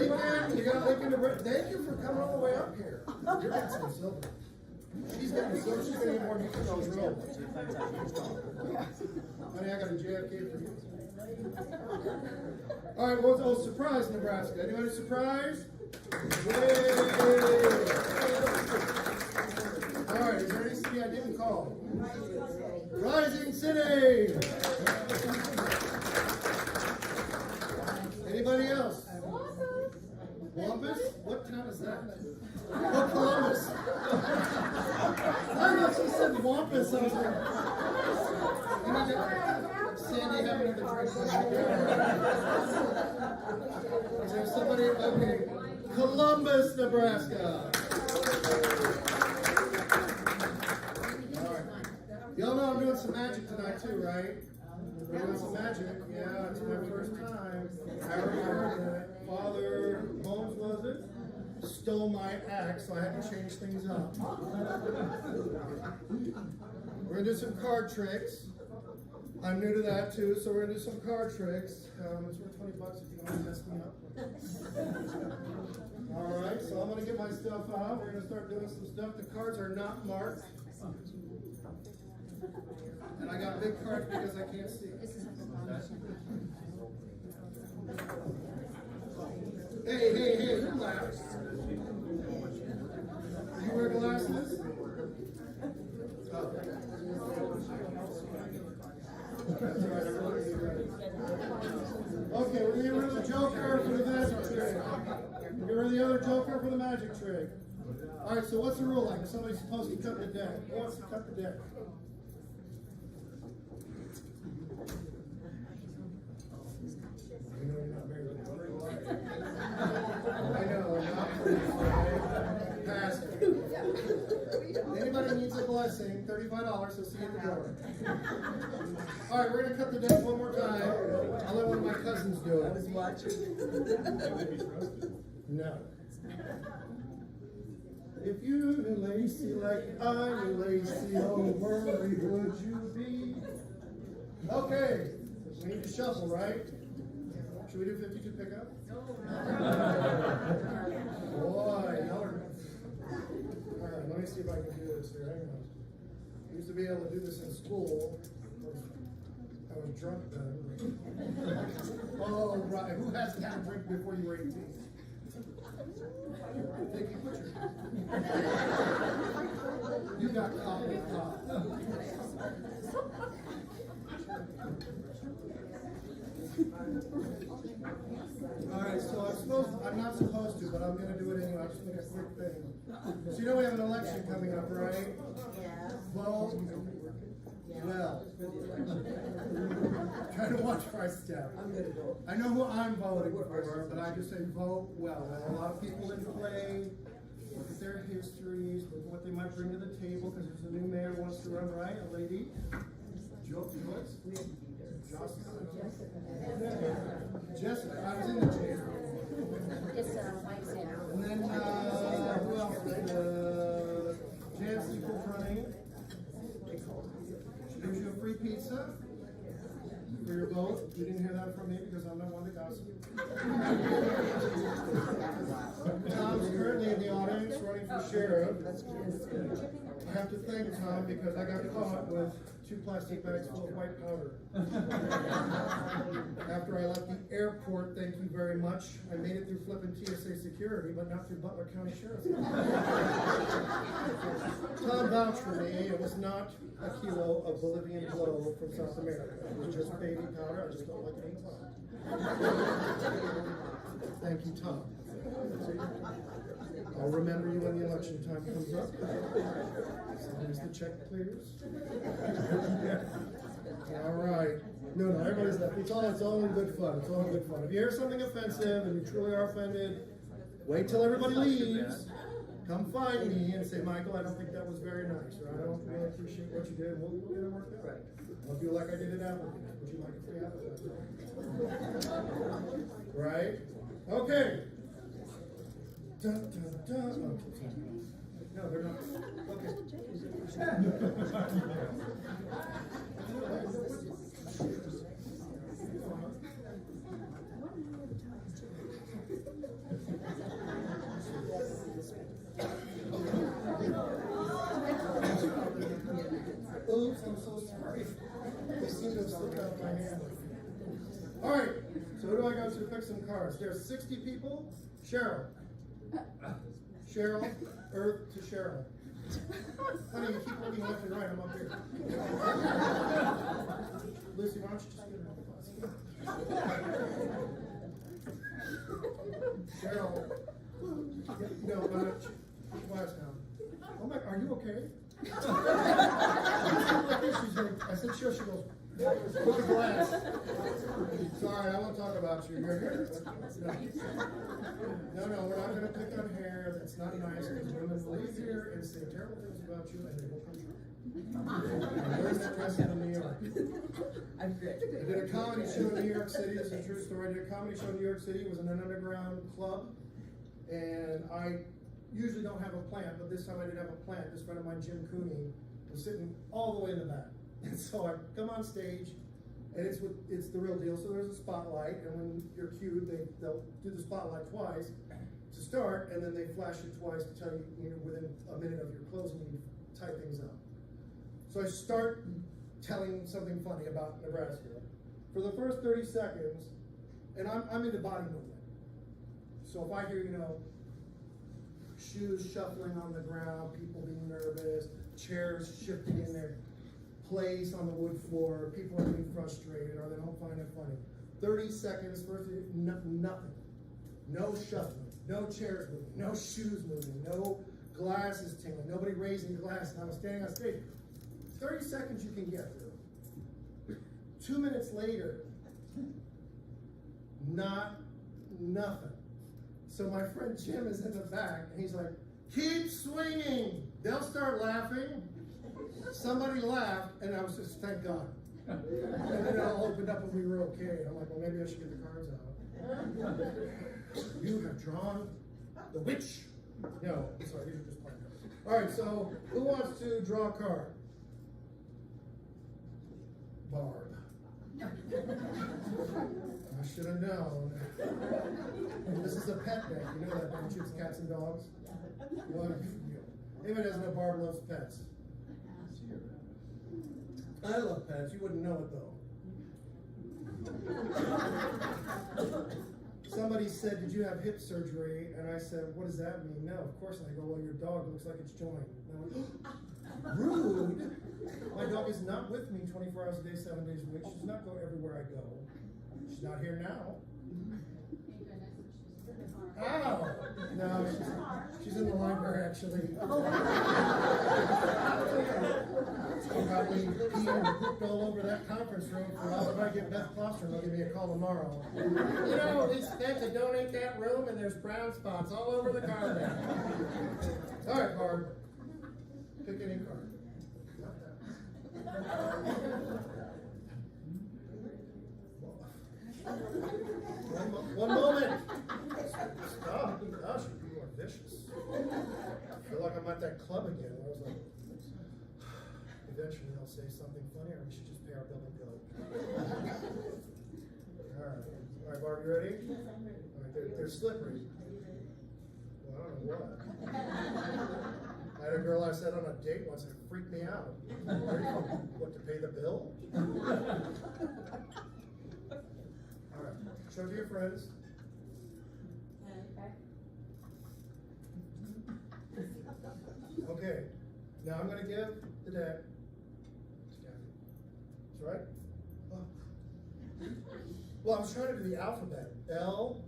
you go.
Lincoln, you got Lincoln, Nebraska. Thank you for coming all the way up here. You're getting some silver. She's getting silver. She's getting more than you can roll. Honey, I got a JFK for you. All right, well, oh, surprise, Nebraska. Anybody surprised? Yay! All right, is there any city I didn't call? Rising City! Anybody else? Columbus? What town is that? Oh, Columbus. I thought she said Wampus. I was like, you need to, Sandy, have another drink. Is there somebody? Okay. Columbus, Nebraska. All right. Y'all know I'm doing some magic tonight too, right? We're doing some magic. Yeah, it's my first time. I remember that Father Holmes, was it? Stole my axe, so I had to change things up. We're gonna do some card tricks. I'm new to that too, so we're gonna do some card tricks. It's worth $20 if you want to mess me up. All right, so I'm gonna get my stuff out. We're gonna start doing some stuff. The cards are not marked. And I got big cards because I can't see. Hey, relax. You wear glasses? Oh. Okay, we're gonna get rid of the joker for the magic trick. Get rid of the other joker for the magic trick. Alright, so what's the rule like? Somebody's supposed to cut the deck. Who wants to cut the deck? I know, not please, right? Pass it. Anybody needs a blessing, $35, so see you at the door. Alright, we're gonna cut the deck one more time. I'll let one of my cousins do it. I was watching. No. If you lazy like I'm lazy, oh, worry would you be? Okay, we need to shuffle, right? Should we do 52 pickup? Boy, y'all are... Alright, let me see if I can do this here. Hang on. I used to be able to do this in school. I was drunk then. Oh, right. Who hasn't had a drink before you were 18? Take your picture. You got caught with caught. Alright, so I'm not supposed to, but I'm going to do it anyway. I'll just make a quick thing. So you know we have an election coming up, right?
Yeah.
Well, try to watch my step. I know who I'm voting for, but I just say vote well. There are a lot of people in play. Look at their histories, look at what they might bring to the table, because there's a new mayor who wants to run, right? A lady. Joyce? Jessica, I was in the chamber. And then, who else? Jancy Cook running. She gives you a free pizza for your vote. You didn't hear that from me because I'm not one to gossip. Tom's currently in the audience running for sheriff. I have to thank Tom because I got caught with 2 plastic bags full of white powder. After I left the airport, thank you very much. I made it through flipping TSA security, but not through Butler County Sheriff's Office. Tom vouched for me. It was not a kilo of Bolivian glow from South America. It was just baby powder. I just don't like it in the pot. Thank you, Tom. I'll remember you when the election time comes up. As long as the check clears. All right. No, everybody's left. It's all in good fun. It's all in good fun. If you hear something offensive and you truly are offended, wait till everybody leaves. Come find me and say, Michael, I don't think that was very nice, or I don't really appreciate what you did, and we'll get it worked out. I'll do like I did at Applebee's. Would you like a free appetizer? Right? Okay. Dun, dun, dun. Oh, no, they're not. Okay. Oops, I'm so sorry. They seem to have slipped out of my hand. All right, so who do I go to pick some cards? There's 60 people. Cheryl. Cheryl, Earth to Cheryl. Honey, you keep looking left and right. I'm up here. Lucy, why don't you just get her off the bus? Cheryl. No, glass down. Oh my, are you okay? I said, sure, she goes, put the glass. Sorry, I won't talk about you. You're here. No, we're not going to pick on hair. That's not nice, because women will leave here and say terrible things about you, and they will come true. I learned that lesson in New York. I did a comedy show in New York City. This is a true story. I did a comedy show in New York City. It was in an underground club, and I usually don't have a plant, but this time I did have a plant. This friend of mine, Jim Cooney, was sitting all the way in the back. And so I come on stage, and it's the real deal. So there's a spotlight, and when you're cued, they'll do the spotlight twice to start, and then they flash it twice to tell you, within a minute of your closing, you tie things up. So I start telling something funny about Nebraska. For the first 30 seconds, and I'm into body movement. So if I hear, shoes shuffling on the ground, people being nervous, chairs shifting in their place on the wood floor, people are being frustrated or they don't find it funny. 30 seconds, first, nothing. No shuffling, no chairs moving, no shoes moving, no glasses tingling, nobody raising glass, and I was standing on stage. 30 seconds you can get through. 2 minutes later, nothing. So my friend Jim is in the back, and he's like, keep swinging. They'll start laughing. Somebody laughed, and I was just, thank God. And then it all opened up and we were okay. I'm like, well, maybe I should get the cards out. You have drawn the witch. No, sorry, these are just playing cards. All right, so who wants to draw a card? Barb. I should have known. This is a pet deck. You know that, don't you? It's cats and dogs. What a deal. Anyone doesn't know Barb loves pets. I love pets. You wouldn't know it though. Somebody said, did you have hip surgery? And I said, what does that mean? No, of course not. I go, well, your dog looks like it's joined. And I went, rude. My dog is not with me 24 hours a day, 7 days a week. She does not go everywhere I go. She's not here now. Ow! No, she's in the library actually. Probably peed and pooped all over that conference room. I'll try to get Beth Foster and they'll give me a call tomorrow. We spent to donate that room and there's brown spots all over the carpet. All right, Barb. Pick any card. One moment. Stop. Gosh, you people are vicious. I feel like I'm at that club again. I was like, eventually they'll say something funny or we should just pay our bill and go. All right, Barb, you ready? Yes, I'm ready. All right, they're slippery. Well, I don't know what. I had a girl I sat on a date once and it freaked me out. What, to pay the bill? All right, show it to your friends. Okay, now I'm gonna give the deck to Kathy. That's right? Oh. Well, I was trying to do the alphabet. L,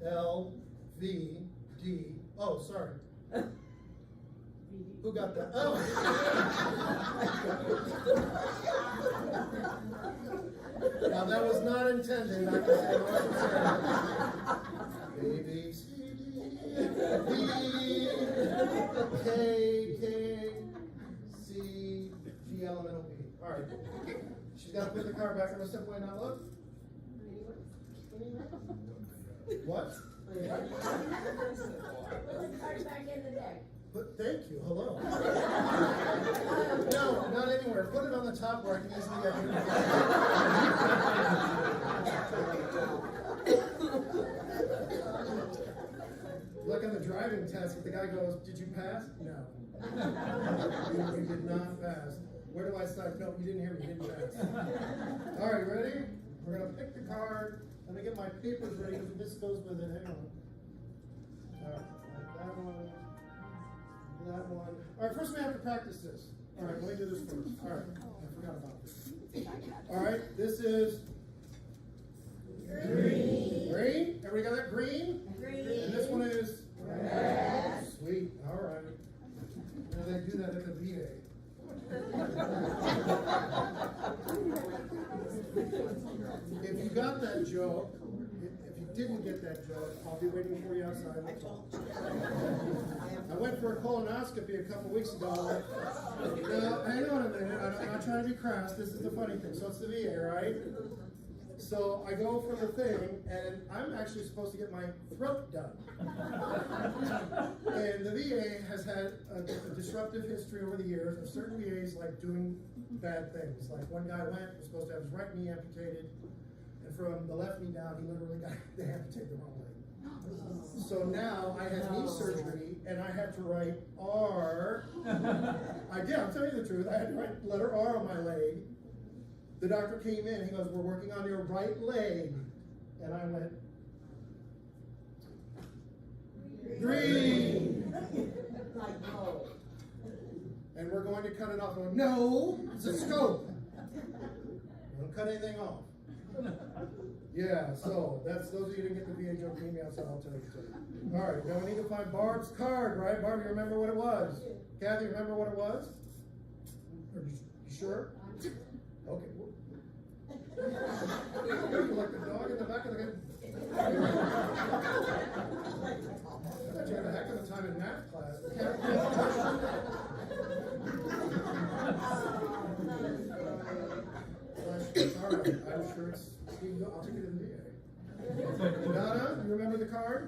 L, V, D. Oh, sorry. Who got that? Oh. Now that was not intended. I can say what I'm saying. A, B, C, D, E, K, K, C, G, L, and L, P. All right. She's got to put the card back on the simple way not look. What? But thank you. Hello. No, not anywhere. Put it on the top where I can easily get it. Look on the driving test. The guy goes, "Did you pass?" No. You did not pass. Where do I start? No, you didn't hear me. You didn't pass. All right, ready? We're gonna pick the card. I'm gonna get my papers ready because this goes with it. Hang on. All right, that one. That one. All right, first we have to practice this. All right, let me do this first. All right, I forgot about this. All right, this is green. Green? Everybody got that? Green?
Green.
And this one is
Red.
Sweet. All right. Now they do that at the VA. If you got that joke, if you didn't get that joke, I'll be waiting for you outside. I went for a colonoscopy a couple weeks ago. Now, hang on a minute. I'm not trying to be crass. This is the funny thing. So it's the VA, right? So I go for the thing, and I'm actually supposed to get my throat done. And the VA has had a disruptive history over the years of certain VAs like doing bad things. Like one guy was supposed to have his right knee amputated, and from the left knee down, he literally got they amputated the wrong leg. So now I had knee surgery, and I had to write R. I'm telling you the truth. I had to write letter R on my leg. The doctor came in, he goes, "We're working on your right leg." And I went, green.
Like, no.
And we're going to cut it off. I went, "No, it's a scope. Don't cut anything off." Yeah, so that's those of you who didn't get the VA joke, meet me outside, I'll tell you too. All right, now we need to find Barb's card, right? Barb, you remember what it was? Kathy, remember what it was? Are you sure? Okay. You're like the dog in the back of the game. I thought you had a heck of a time in math class. All right, I'm sure it's. I'll take it in the VA. Donna, you remember the card?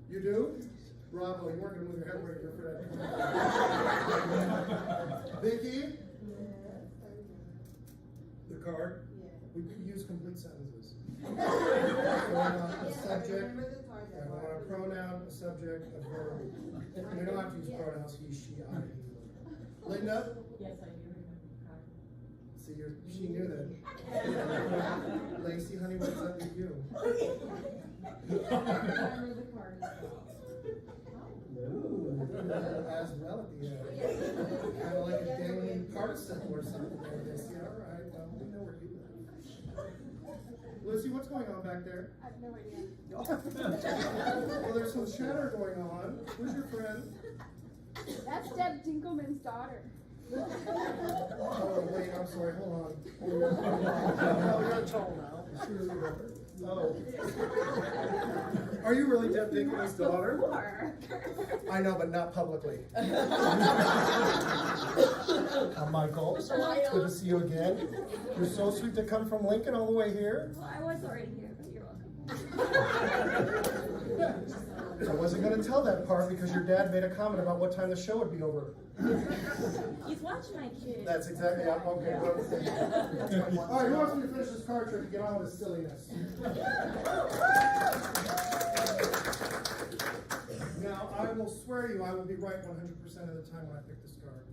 You do? Bravo, you weren't going to move your head where you're for that. Vicky? The card? We could use complete sentences. So we want a subject, we want a pronoun, a subject, a verb. And we don't have to use pronouns, he, she, I, he. Linda?
Yes, I do remember
See, she knew that. Lacey, honey, what's up with you?
the card.
Ooh, as well at the end. Kind of like a daily participle or something like this. Yeah, all right, well, we know where you live. Lucy, what's going on back there?
I have no idea.
Well, there's some chatter going on. Who's your friend?
That's Deb Dinkelman's daughter.
Oh, wait, I'm sorry, hold on. Oh, you're in trouble now. Oh. Are you really Deb Dinkelman's daughter? I know, but not publicly. I'm Michael. It's good to see you again. You're so sweet to come from Lincoln all the way here.
Well, I was already here, but you're welcome.
I wasn't going to tell that part because your dad made a comment about what time the show would be over.
He's watching my kids.
That's exactly how, okay. Well, all right, who wants me to finish this card trick and get on with his silliness? Now, I will swear you, I will be right 100% of the time when I pick this card.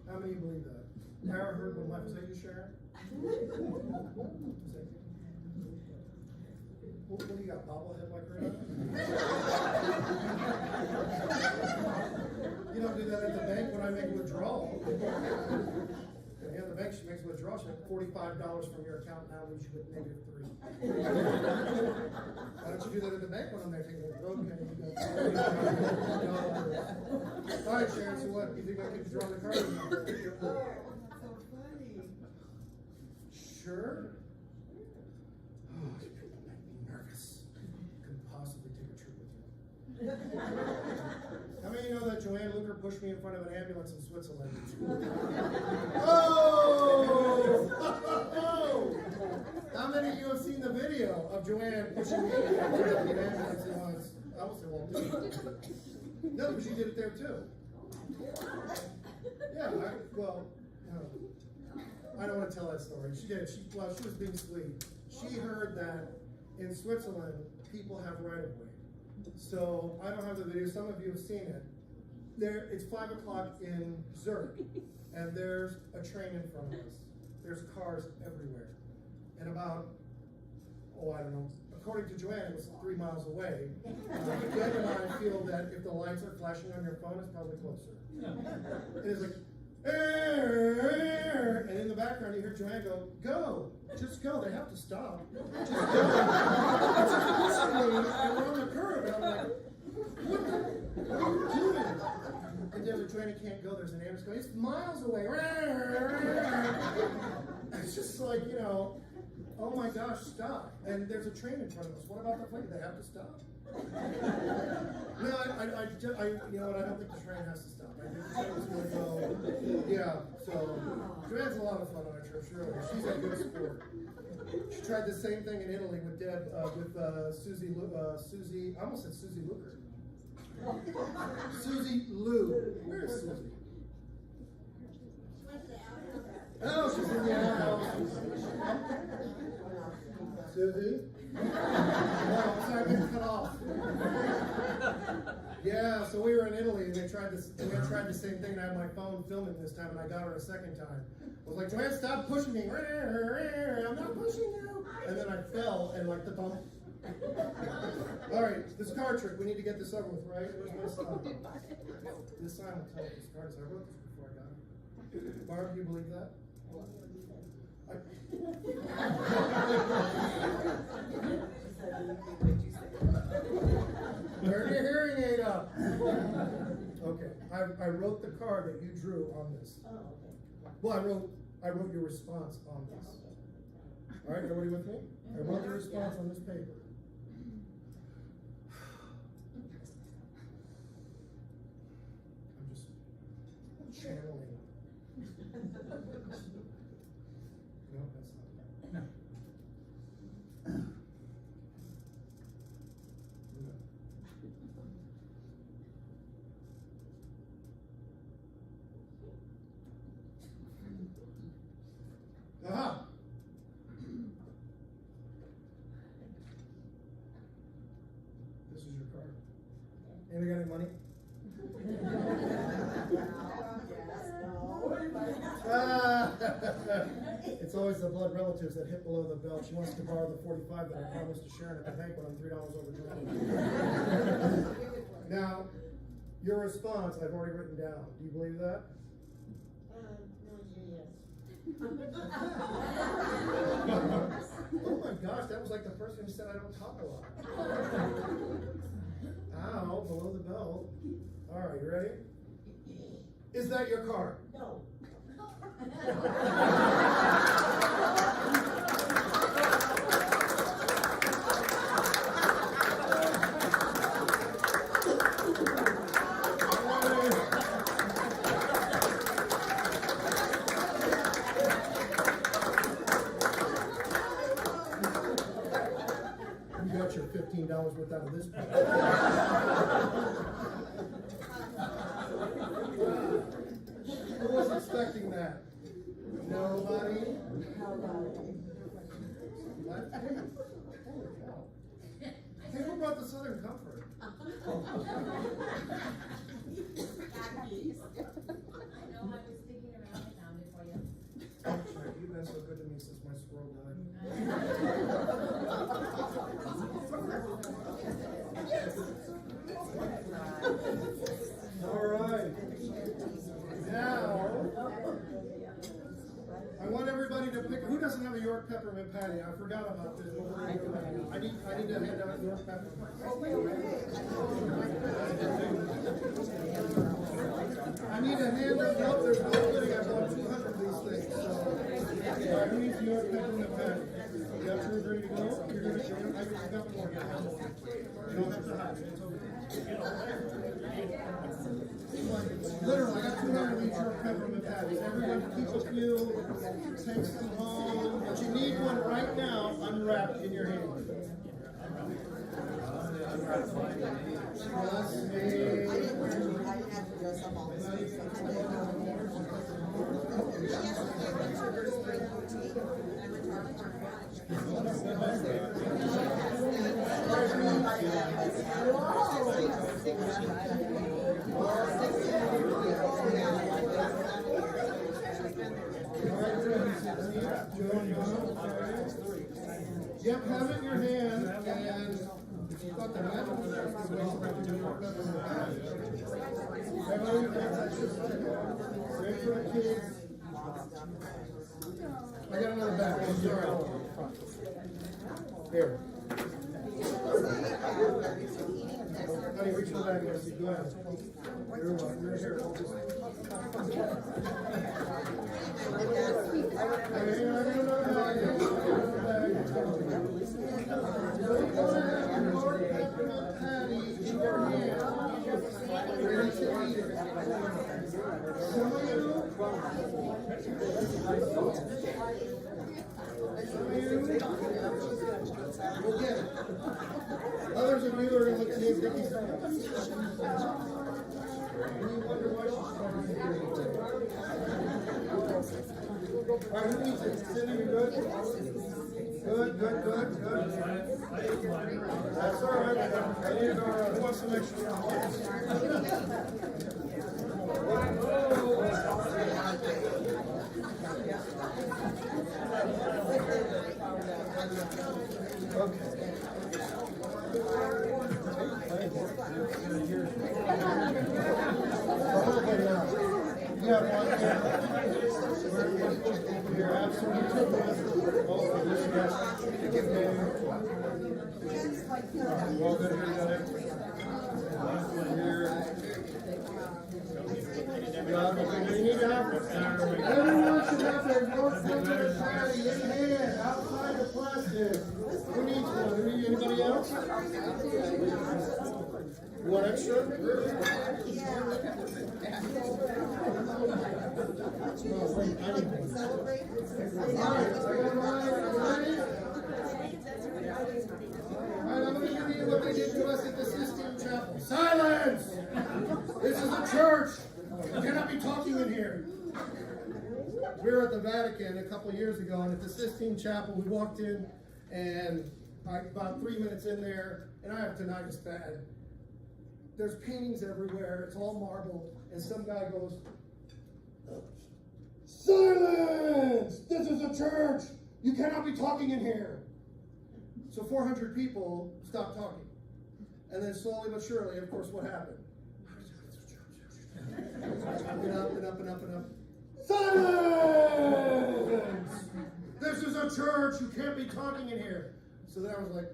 How many of you believe that? Tara heard one life. Is that you, Sharon? What do you got, bobblehead like her? You don't do that at the bank when I make a withdrawal. Yeah, the bank, she makes a withdrawal, she makes $45 from your account, now leaves you with -3. Why don't you do that at the bank when I'm making a withdrawal? Okay, you go. All right, Sharon, so what? You think I can draw the card?
Oh, that's so funny.
Sure. Oh, these people make me nervous. Couldn't possibly take a trip with you. How many of you know that Joanne Luker pushed me in front of an ambulance in Switzerland? Oh! How many of you have seen the video of Joanne pushing me in front of an ambulance in I almost said Walt Disney. No, because you did it there too. Yeah, I don't want to tell that story. She did. She was being sweet. She heard that in Switzerland, people have right-of-way. So I don't have the video. Some of you have seen it. It's 5 o'clock in Zurich, and there's a train in front of us. There's cars everywhere. And about, I don't know, according to Joanne, it was 3 miles away. Deb and I feel that if the lights are flashing on your phone, it's probably closer. And it's like, and in the background you hear Joanne go, just go, they have to stop. Just go. It's pushing me, and we're on the curb, and I'm like, what are you doing? And there's Joanne can't go, there's an ambulance going, it's miles away. It's just like, oh my gosh, stop. And there's a train in front of us. What about the plane? They have to stop? No, I don't think the train has to stop. I think the train's going to go, so Joanne's a lot of fun on a trip, surely. She's a good sport. She tried the same thing in Italy with Deb, Susie, I almost said Susie Luker. Susie Lou. Where is Susie? Oh, she's in the outhouse. Susie? Well, sorry, I got cut off. Yeah, so we were in Italy and Joanne tried the same thing, and I had my phone filming this time, and I got her a second time. I was like, Joanne, stop pushing me. I'm not pushing you. And then I fell and like the bump. All right, this card trick, we need to get this over with, right? Where's my sign? This sign will tell what this card is. I wrote this before I got it. Barb, do you believe that? Turn your hearing aid up. Okay, I wrote the card that you drew on this.
Oh, okay.
Well, I wrote your response on this. All right, everybody with me? I wrote your response on this paper. I'm just channeling. No, that's not it. No. Aha! This is your card. Anybody got any money? It's always the blood relatives that hit below the belt. She wants to borrow the 45 that I promised to Sharon at the bank when I'm $3 overdrawn. Now, your response I've already written down. Do you believe that? Oh my gosh, that was like the person who said I don't talk a lot. Ow, below the belt. All right, you ready? Is that your card?
No.
You got your $15 worth out of this part. Who was expecting that? Nobody? What? Holy cow. Hey, who brought the Southern Comfort? I want everybody to pick, who doesn't have a York peppermint patty? I forgot about this, but we're gonna do that. I need to hand out York peppermint. I need to hand out, nope, there's no kidding, I bought 200 of these things, so. All right, who needs York peppermint patty? You got yours ready to go? You're gonna show them? I got more. You don't have to hide it, it's okay. Literally, I got 200 of these York peppermint patties. Everyone keep a few, take some home, but you need one right now, unwrapped in your hand. Trust me.
I didn't have to dress up all this.
Yep, have it in your hand, and if you thought the magic was there, you can waste it to York peppermint patty. Everybody, great for the kids. I got another bag, I'm sorry. Here. Honey, reach for the bag, Nancy, go ahead. You're what, you're here. We'll get it. Others of you are going to look at me and think he's and you wonder why she's trying to do it. All right, who needs it? Cindy, you good? Good. That's all right. I need to go around. Who wants some extra? Okay. Yeah, you're absolutely well good here today. Everyone should have their York peppermint patty in hand, outside the plastic. Who needs one? Anybody else? One extra? Oh, wait, I need one. All right, I'm going to give you what they did to us at the Sistine Chapel. Silence! This is a church. You cannot be talking in here. We were at the Vatican a couple years ago, and at the Sistine Chapel, we walked in, and about 3 minutes in there, and I have tinnitus bad. There's paintings everywhere. It's all marble, and some guy goes, "Silence! This is a church. You cannot be talking in here." So 400 people stopped talking, and then slowly but surely, of course, what happened? Up. Silence! This is a church. You can't be talking in here. So then I was like,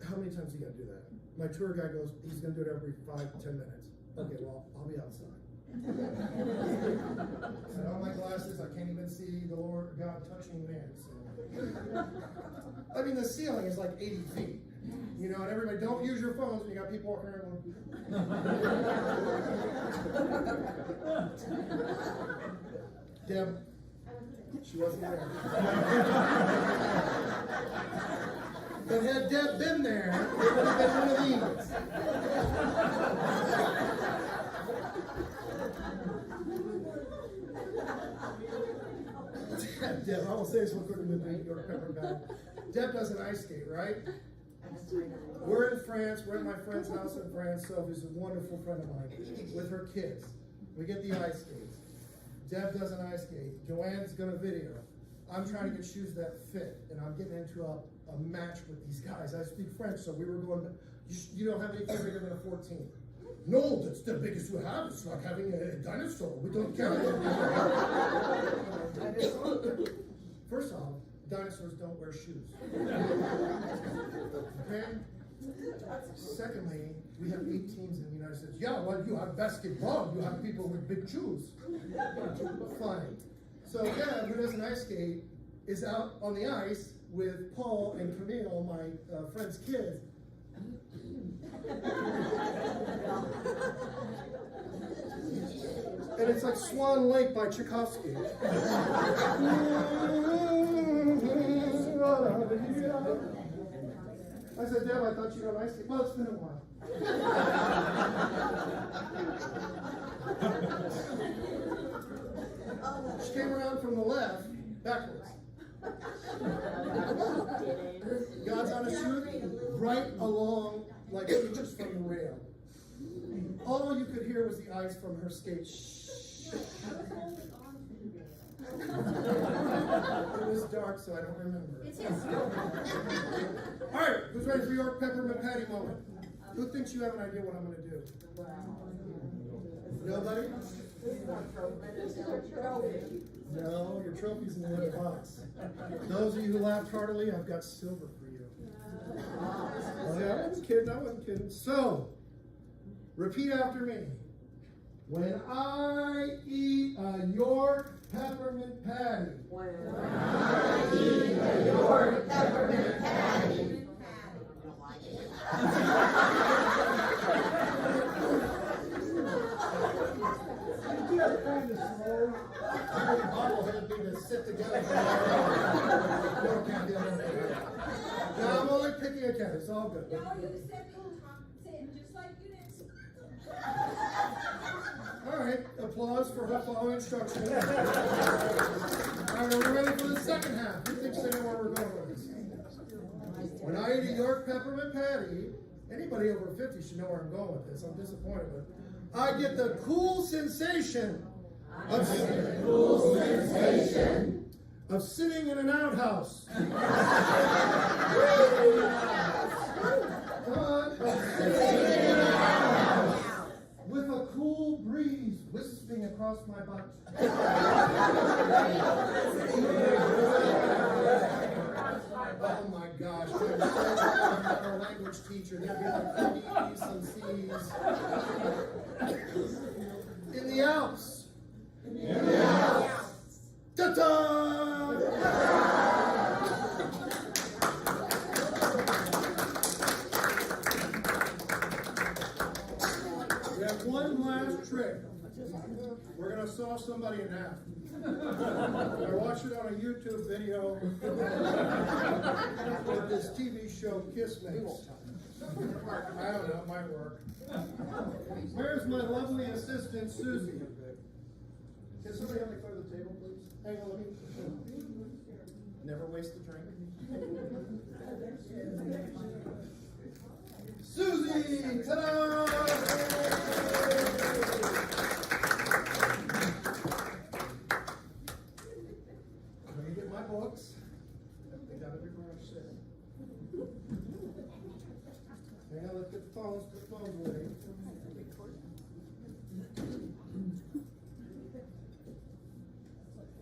how many times are you going to do that? My tour guide goes, he's going to do it every 5-10 minutes. Okay, well, I'll be outside. I have my glasses. I can't even see the Lord God touching man. So. I mean, the ceiling is like 80 feet. You know, and everybody, don't use your phones, and you got people walking around going, Deb, she wasn't there. But had Deb been there, it would have been one of these. Deb, I will say this real quick with the York peppermint patty. Deb does an ice skate, right? We're in France. We're at my friend's house in France. Sophie's a wonderful friend of mine with her kids. We get the ice skates. Deb does an ice skate. Joanne's gonna video. I'm trying to get shoes that fit, and I'm getting into a match with these guys. I speak French, so we were going. You don't have anything bigger than a 14. No, that's the biggest we have. It's like having a dinosaur. We don't count it. First off, dinosaurs don't wear shoes. Okay? Secondly, we have 8 teams in the United States. Yeah, well, you have basketball. You have people with big shoes. Fine. So, yeah, who doesn't ice skate is out on the ice with Paul and Camille, my friend's kids. And it's like Swan Lake by Tchaikovsky. I said, Deb, I thought you were ice skate. Well, it's been a while. She came around from the left, backwards. God's on a shoot right along, like inches from the rail. All you could hear was the ice from her skate. It was dark, so I don't remember. All right, who's ready for your peppermint patty moment? Who thinks you have an idea what I'm going to do? Nobody? No, your trophy's in the other box. Those of you who laughed heartily, I've got silver for you. Oh, yeah, I wasn't kidding. So, repeat after me. When I eat a York peppermint patty.
When I eat a York peppermint patty.
You have kind of slow. Bobblehead thing to sit together. No, Kathy, I don't know. No, I'm only picking a cat. It's all good.
No, you said saying just like you did.
All right, applause for her following instructions. All right, are we ready for the second half? Who thinks they know where we're going with this? When I eat a York peppermint patty, anybody over 50 should know where I'm going with this. I'm disappointed, but I get the cool sensation of sitting in an outhouse. With a cool breeze wisping across my butt. Oh my gosh, I'm our language teacher. There'd be like B's and C's. In the Alps. Ta-da! We have one last trick. We're going to saw somebody in half. I watched it on a YouTube video with this TV show Kiss Makes. I don't know, it might work. Where's my lovely assistant, Susie? Can somebody help me clear the table, please? Hang on, let me. Never waste a drink. Susie! Ta-da! Let me get my books. They got everywhere I've said. Now let's get the phones, put the phones away.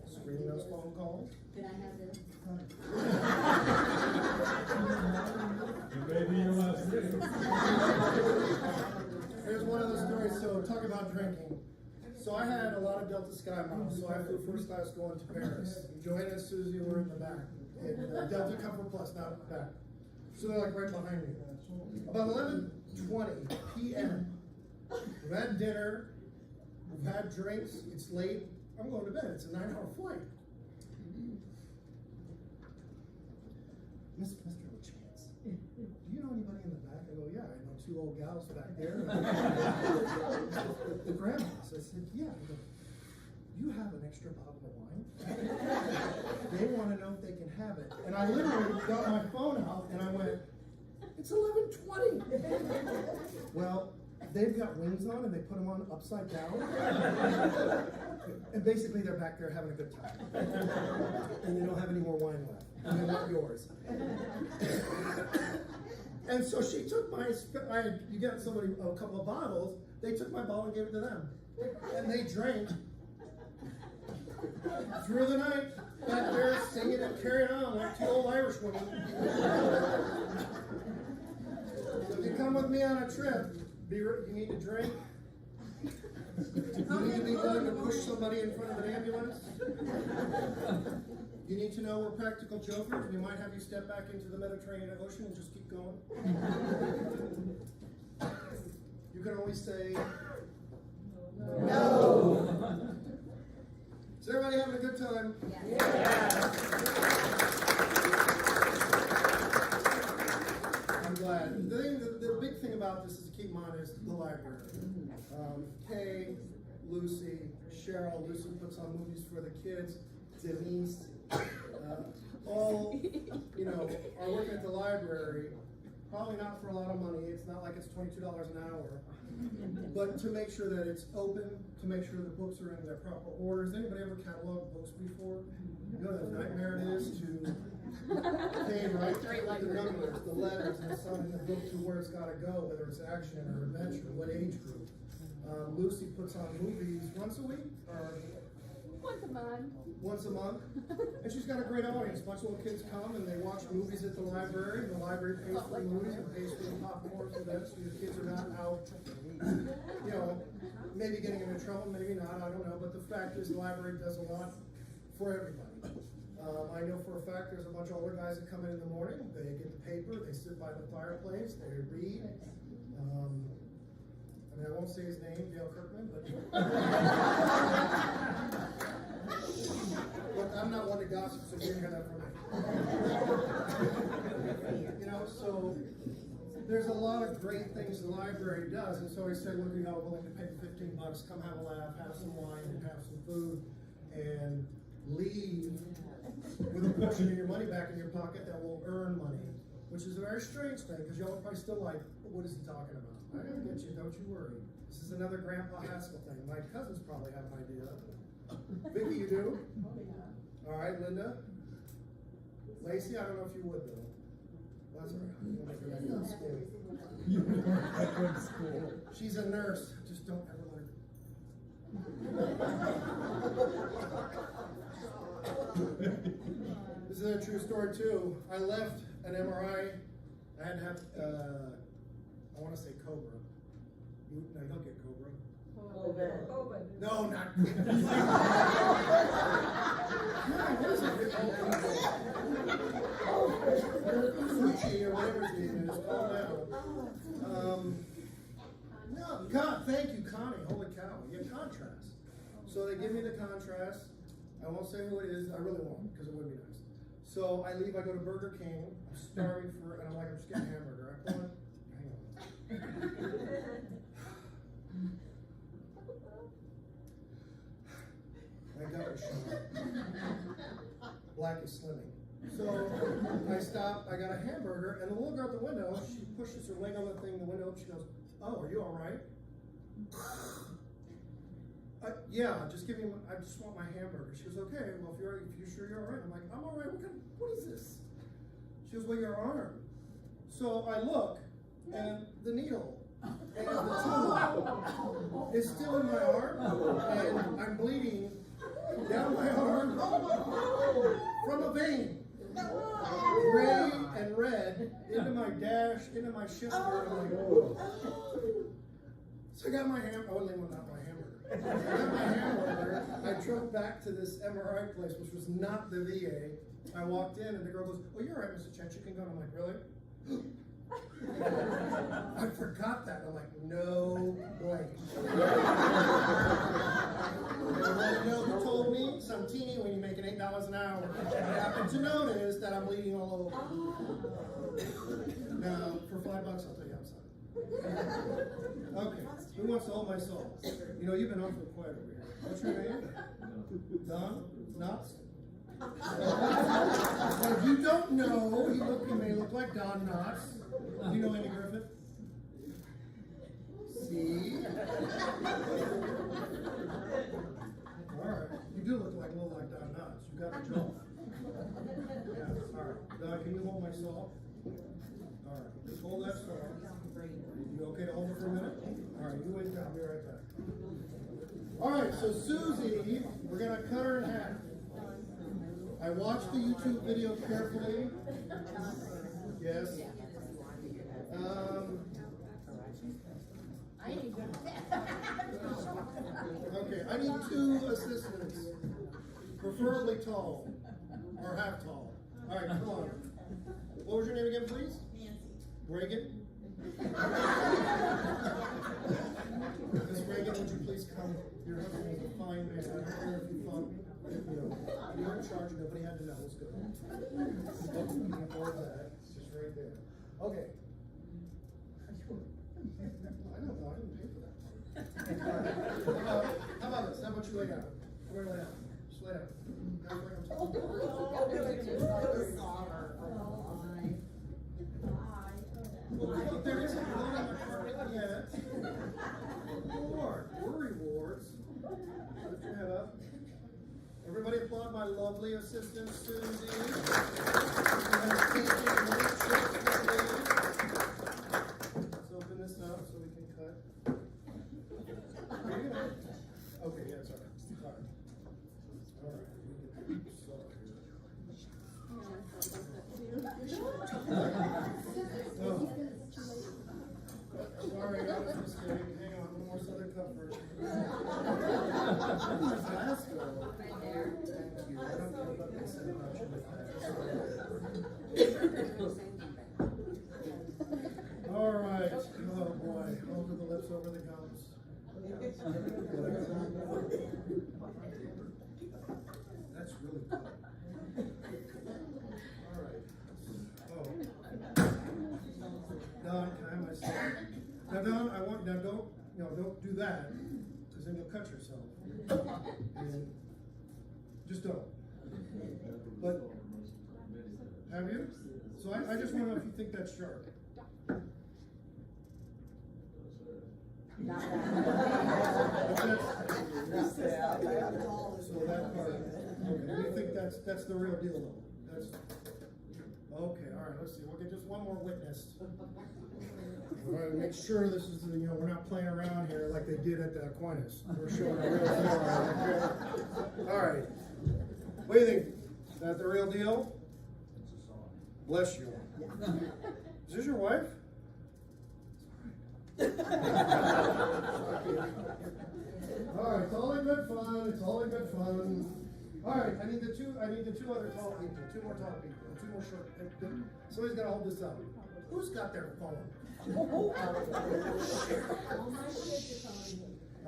Screening those phone calls.
Can I have this?
Maybe your last name.
Here's one of the stories. So, talk about drinking. So, I had a lot of Delta Sky miles. So, I flew first class going to Paris. Joanna and Susie were in the back. And Delta Comfort Plus, not back. So, they're like right behind me. About 11:20 p.m. We've had dinner. We've had drinks. It's late. I'm going to bed. It's a 9-hour flight. Mr. Lachance, do you know anybody in the back? I go, yeah, I know 2 old gals back there. the grandmas. I said, yeah. I go, you have an extra bottle of wine? They want to know if they can have it. And I literally got my phone out and I went, it's 11:20. Well, they've got wings on and they put them on upside down. And basically they're back there having a good time. And they don't have any more wine left. And they want yours. And so she took you get somebody a couple of bottles, they took my bottle and gave it to them. And they drank through the night, back there singing and carrying on like two old Irish women. So if you come with me on a trip, you need to drink. You need to be willing to push somebody in front of an ambulance. You need to know we're practical jokers. We might have you step back into the Mediterranean Ocean and just keep going. You can always say, no. Is everybody having a good time?
Yes.
I'm glad. The big thing about this is to keep in mind is the library. Kay, Lucy, Cheryl. Lucy puts on movies for the kids. Denise, all, are working at the library. Probably not for a lot of money. It's not like it's $22 an hour. But to make sure that it's open, to make sure the books are in their proper order. Has anybody ever cataloged books before? You know the nightmare it is to write the numbers, the letters, and assign the book to where it's got to go, whether it's action or adventure, what age group. Lucy puts on movies once a week, or once a month, and she's got a great audience. A bunch of little kids come and they watch movies at the library. The library pays for the movies and pays for the popcorn for that, so your kids are not out, maybe getting into trouble, maybe not, I don't know. But the fact is, the library does a lot for everybody. I know for a fact there's a bunch of older guys that come in the morning. They get the paper, they sit by the fireplace, they read. I won't say his name, Dale Kirkman, but I'm not one to gossip, so you hear that from me. So there's a lot of great things the library does, and so he said, look, I'm willing to pay $15, come have a laugh, have some wine, and have some food, and leave with a portion of your money back in your pocket that will earn money, which is a very strange thing, because y'all are probably still like, what is he talking about? I'm gonna get you, don't you worry. This is another Grandpa Haskell thing. My cousins probably have an idea. Vicky, you do? All right, Linda? Lacey, I don't know if you would though. That's all right. You won't make her back in school. She's a nurse. Just don't ever let her. This is a true story too. I left an MRI. I had to have, I want to say Cobra. You don't get Cobra.
COVID.
No, not. What is it? Fuji or whatever his name is. Calm down. No, God, thank you, Connie. Holy cow. Yeah, contrast. So they give me the contrast. I won't say who it is. I really won't, because it would be nice. So I leave. I go to Burger King. I'm starving and I'm like, I'm just getting a hamburger. I pull it. Hang on. My gut was shot. Black is slimming. So I stop, I got a hamburger, and the little girl at the window, she pushes her leg on the thing in the window, she goes, oh, are you all right? Yeah, just give me, I just want my hamburger. She goes, okay, well, if you're sure you're all right. I'm like, I'm all right, what is this? She goes, well, your arm. So I look, and the needle and the tool is still in my arm, and I'm bleeding down my arm from a vein. Gray and red into my dash, into my shoulder. I'm like, oh. So I got my hamburger. I wasn't even not my hamburger. I got my hamburger. I drove back to this MRI place, which was not the VA. I walked in, and the girl goes, "Oh, you're all right, Mr. Chen. You can go." And I'm like, "Really?" I forgot that. I'm like, no way. You know who told me? Some teeny when you're making $8 an hour. I happen to notice that I'm bleeding all over. Now, for $5, I'll tell you outside. Okay, who wants to hold my soul? You know, you've been on for quite over here. What's your name? Don? Knotts? Well, if you don't know, you may look like Don Knotts. Do you know Andy Griffith? See? Alright. You do look like a little like Don Knotts. You got the jaw. Yeah, alright. Don, can you hold my saw? All right, just hold that strong. You okay to hold it for a minute? All right, you wait there, I'll be right back. All right, so Susie, we're gonna cut her in half. I watched the YouTube video carefully. Yes. Okay, I need 2 assistants, preferably tall, or half tall. All right, come on. What was your name again, please? Nancy. Reagan? Miss Reagan, would you please come? Your husband is a fine man. I don't care if you thought, you were in charge, nobody had to know. It's good. You can afford that. It's just right there. Okay. I don't know, I didn't pay for that. How about this? How about you lay down? Where lay down? Just lay down. Now bring him to Well, there isn't one on the carpet yet. Lord, we're rewards. Lift your head up. Everybody applaud my lovely assistant, Susie. Let's open this up so we can cut. Okay, yeah, sorry. Sorry. All right. Oh. Sorry, that was a mistake. Hang on, one more southern comfort. Let's go. Right there. Thank you. I don't know about this so much with that. All right. Oh boy. Over the lips, over the gums. That's really good. All right. Oh. Don, can I have my stick? Now, Don, don't do that, because then you'll cut yourself. And just don't. But, have you? So I just want to know if you think that's sharp. So that part, okay, you think that's the real deal though? That's, okay, all right, let's see, we'll get just one more witness. All right, make sure this is, we're not playing around here like they did at the Aquinas. We're showing a real deal. All right, what do you think? Is that the real deal? Bless you. Is this your wife? All right, it's all in good fun. It's all in good fun. All right, I need the two other tall people, 2 more tall people, 2 more short. Somebody's got to hold this up. Who's got their phone? All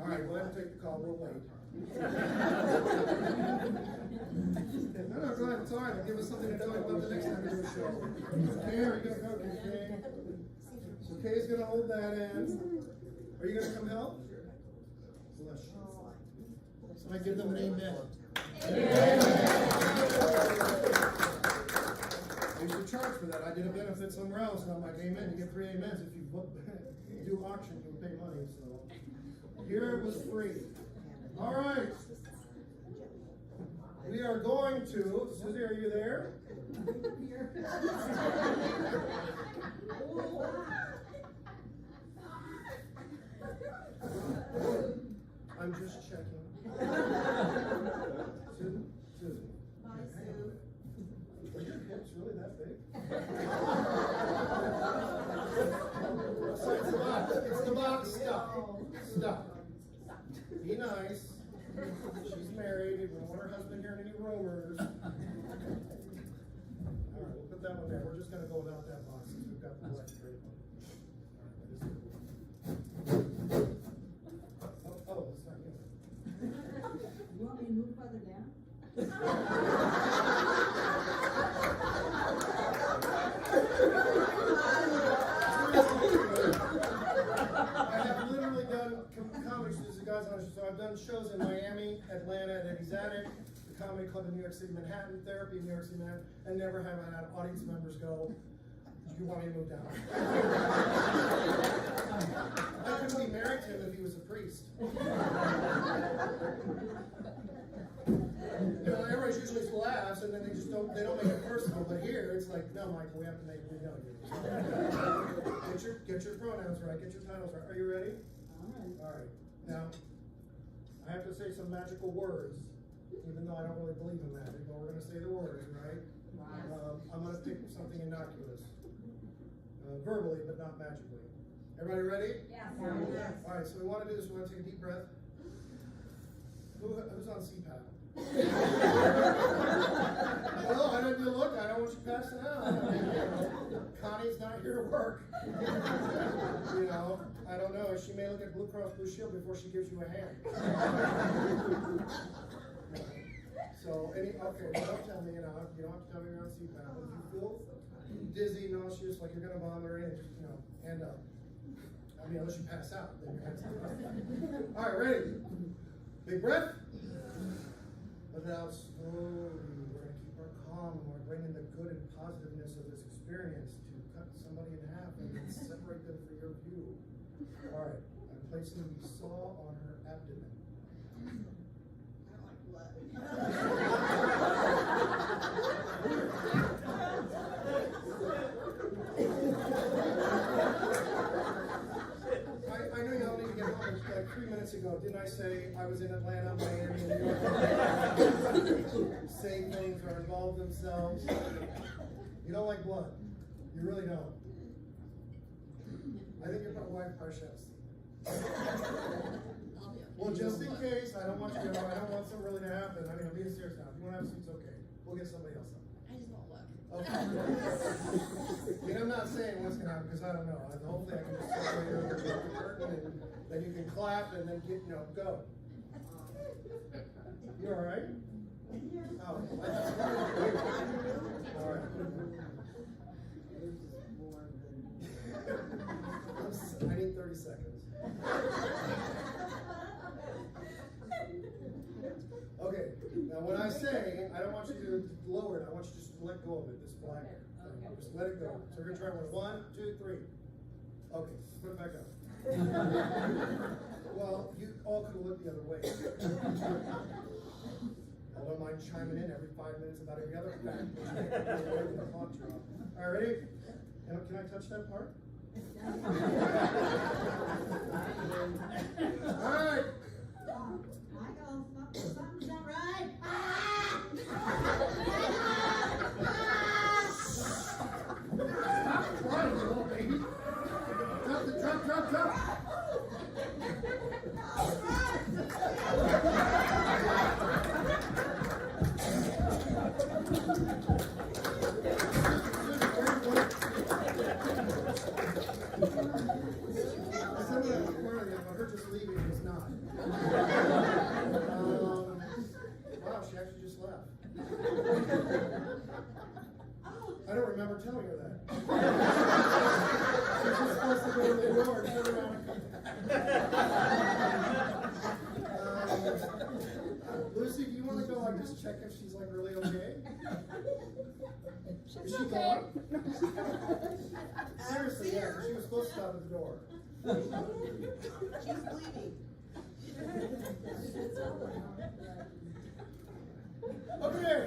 right, go ahead and take the call. We'll wait. No, go ahead. It's all right. Give us something to talk about the next time we do a show. Okay, here we go. Okay, Kay. So Kay's going to hold that end. Are you going to come help? Bless you. So I give them an amen. Amen. I used to charge for that. I did a benefit somewhere else, and I'm like, amen. You get 3 amens. If you do auction, you pay money. So here it was free. All right. We are going to, Susie, are you there? I'm just checking. Susan?
Bye, Sue.
Are your hips really that big? It's the box. Stop. Be nice. She's married. We don't want her husband hearing any rumors. All right, we'll put that one there. We're just going to go without that box since we've got the black straight one. Oh, it's not you.
You want me to move further down?
I have literally done comedy shows, guys, so I've done shows in Miami, Atlanta, and Eddie's Attic, the Comedy Club in New York City, Manhattan, Therapy in New York City, Manhattan, and never have I had audience members go, do you want me to move down? I couldn't be married to him if he was a priest. Everybody usually laughs and then they don't make it personal, but here it's like, no, Michael, we have to make it, we know you. get your pronouns right, get your titles right. Are you ready?
Alright.
All right. Now, I have to say some magical words, even though I don't really believe in magic, but we're gonna say the words, right? I'm gonna pick something innocuous, verbally, but not magically. Everybody ready?
Yes.
Yes.
All right, so we want to do this. We want to take a deep breath. Who's on CPAP? Well, I didn't look. I don't want you passing out. I mean, you know, Connie's not here to work. You know, I don't know. She may look at Blue Cross Blue Shield before she gives you a hand. So, okay, well, don't tell me, you don't have to tell me you're on CPAP. If you feel dizzy, nauseous, like you're gonna vomit or anything, just, hand up. I mean, unless you pass out, then your hands up. All right, ready? Big breath. Let it out slowly. We're gonna keep our calm, and we're bringing the good and positiveness of this experience to cut somebody in half and then separate them for your view. All right, I'm placing the saw on her abdomen. I know y'all need to get home like 3 minutes ago. Didn't I say I was in Atlanta, Miami, New York? Say things or involve themselves. You don't like blood. You really don't. I think your wife probably should have seen. Well, just in case, I don't want something really to happen. I mean, I'm being serious now. If you want to have a seat, it's okay. We'll get somebody else up.
I just won't look.
Okay. I mean, I'm not saying what's gonna happen because I don't know. The whole thing I can just separate it over the curtain and then you can clap and then go. You all right? Oh, all right. I need 30 seconds. Okay, now when I say, I don't want you to lower it, I want you just to let go of it, this black thing. Just let it go. So we're gonna try with 1, 2, 3. Okay, put it back up. Well, you all could have looked the other way. I don't mind chiming in every 5 minutes about every other fact. All right, ready? Can I touch that part? All right.
Michael, something's not right.
Stop crying, little baby. Drop. Her just leaving was not. Wow, she actually just left. I don't remember telling her that. She was just supposed to go to the door and turn around and come back. Lucy, do you want to go like just check if she's like really okay? Is she gone? Seriously, yeah, she was supposed to stop at the door.
She's bleeding.
Okay.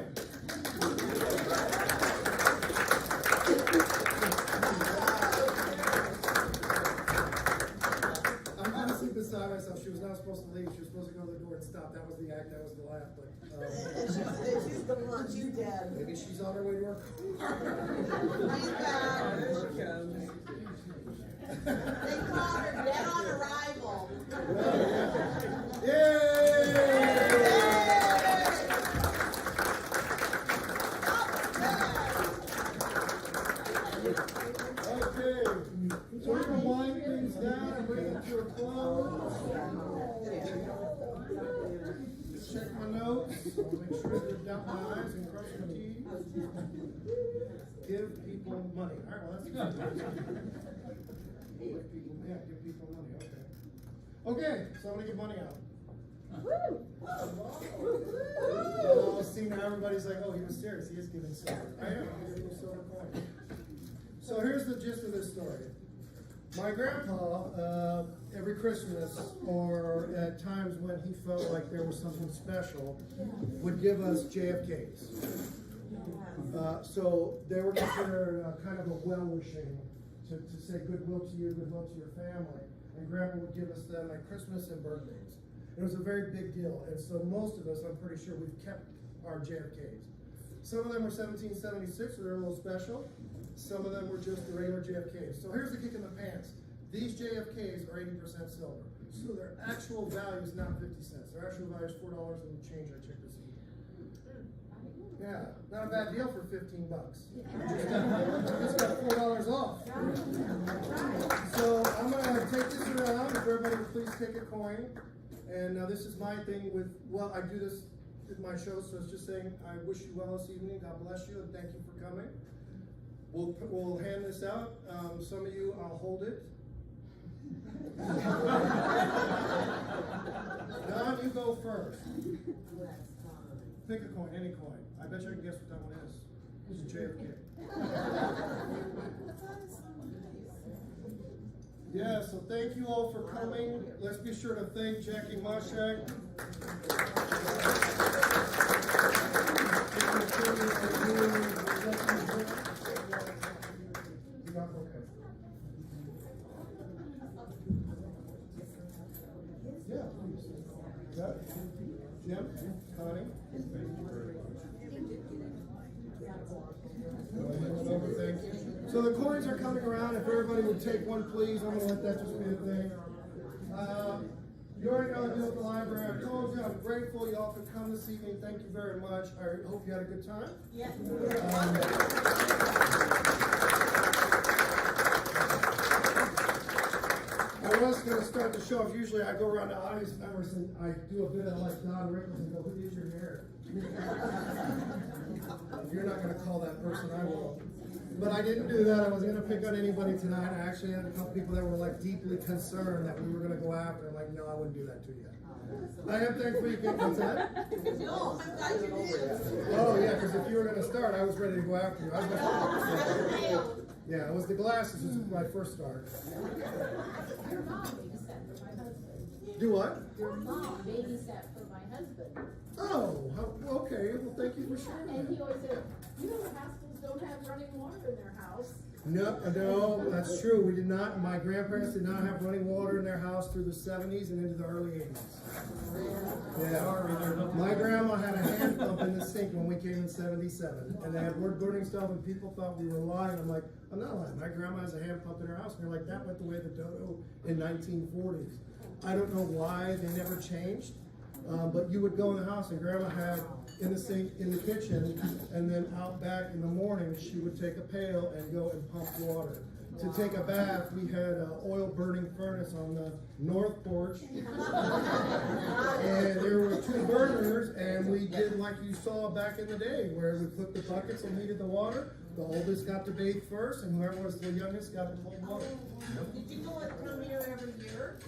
I'm honestly beside myself. She was not supposed to leave. She was supposed to go to the door and stop. That was the act. That was the laugh. But
She's the one. She's dead.
maybe she's on her way to her car.
She's back. There she comes. They call her dead on arrival.
Yay! Okay, so we're gonna wind things down and bring it to a close. Just check my notes. I'll make sure to dot my I's and cross my T's. Give people money. All right, well, that's good. Give people money, okay. Okay, so I'm gonna give money out. Oh, see, now everybody's like, oh, he was serious. He is giving silver. I am. I'm giving a silver coin. So here's the gist of this story. My grandpa, every Christmas, or at times when he felt like there was something special, would give us JFKs. So they were considered kind of a well-wishing to say goodwill to you, goodwill to your family. And Grandpa would give us them at Christmas and birthdays. It was a very big deal, and so most of us, I'm pretty sure, we've kept our JFKs. Some of them were 1776, so they're a little special. Some of them were just the regular JFKs. So here's the kick in the pants. These JFKs are 80% silver. So their actual value is not 50 cents. Their actual value is $4 and change. I checked this evening. Yeah, not a bad deal for 15 bucks. Just got $4 off. So I'm gonna take this around. If everybody would please take a coin. And now this is my thing with, well, I do this with my show, so it's just saying, I wish you well this evening. God bless you and thank you for coming. We'll hand this out. Some of you, I'll hold it. Don, you go first. Pick a coin, any coin. I bet you I can guess what that one is. It's a JFK. Yeah, so thank you all for coming. Let's be sure to thank Jackie Mashak. Yeah, please. Yeah. Jim, Connie. Thank you. So the coins are coming around. If everybody would take one, please. I'm going to let that just be a thing. You already know the deal at the library. I told you I'm grateful you all could come this evening. Thank you very much. I hope you had a good time.
Yeah.
I was going to start the show. Usually I go around to audience members and I do a bit of like Don Rickles and go, who did your hair? You're not going to call that person, I will. But I didn't do that. I wasn't going to pick on anybody tonight. I actually had a couple people that were like deeply concerned that we were going to go after. I'm like, no, I wouldn't do that to you. I am thankful you came. What's that?
No, I'm glad you did.
Oh yeah, because if you were going to start, I was ready to go after you. I was yeah, it was the glasses was my first start.
Your mom babysat for my husband.
Do what?
Your mom babysat for my husband.
Oh, okay. Well, thank you for sharing
And he
that.
always said, you know, the Haskell's don't have running water in their house.
No, that's true. We did not. My grandparents did not have running water in their house through the 70s and into the early 80s. Yeah. My grandma had a hand pump in the sink when we came in 77, and they had wood burning stuff, and people thought we were lying. I'm like, I'm not lying. My grandma has a hand pump in her house, and they're like, that went the way of the dodo in 1940s. I don't know why they never changed. But you would go in the house and grandma had in the sink, in the kitchen, and then out back in the morning, she would take a pail and go and pump water. To take a bath, we had an oil burning furnace on the north porch. And there were 2 burners, and we did like you saw back in the day, where we put the buckets and heated the water. The oldest got to bathe first, and whoever was the youngest got the cold water.
Did you go and come here every year?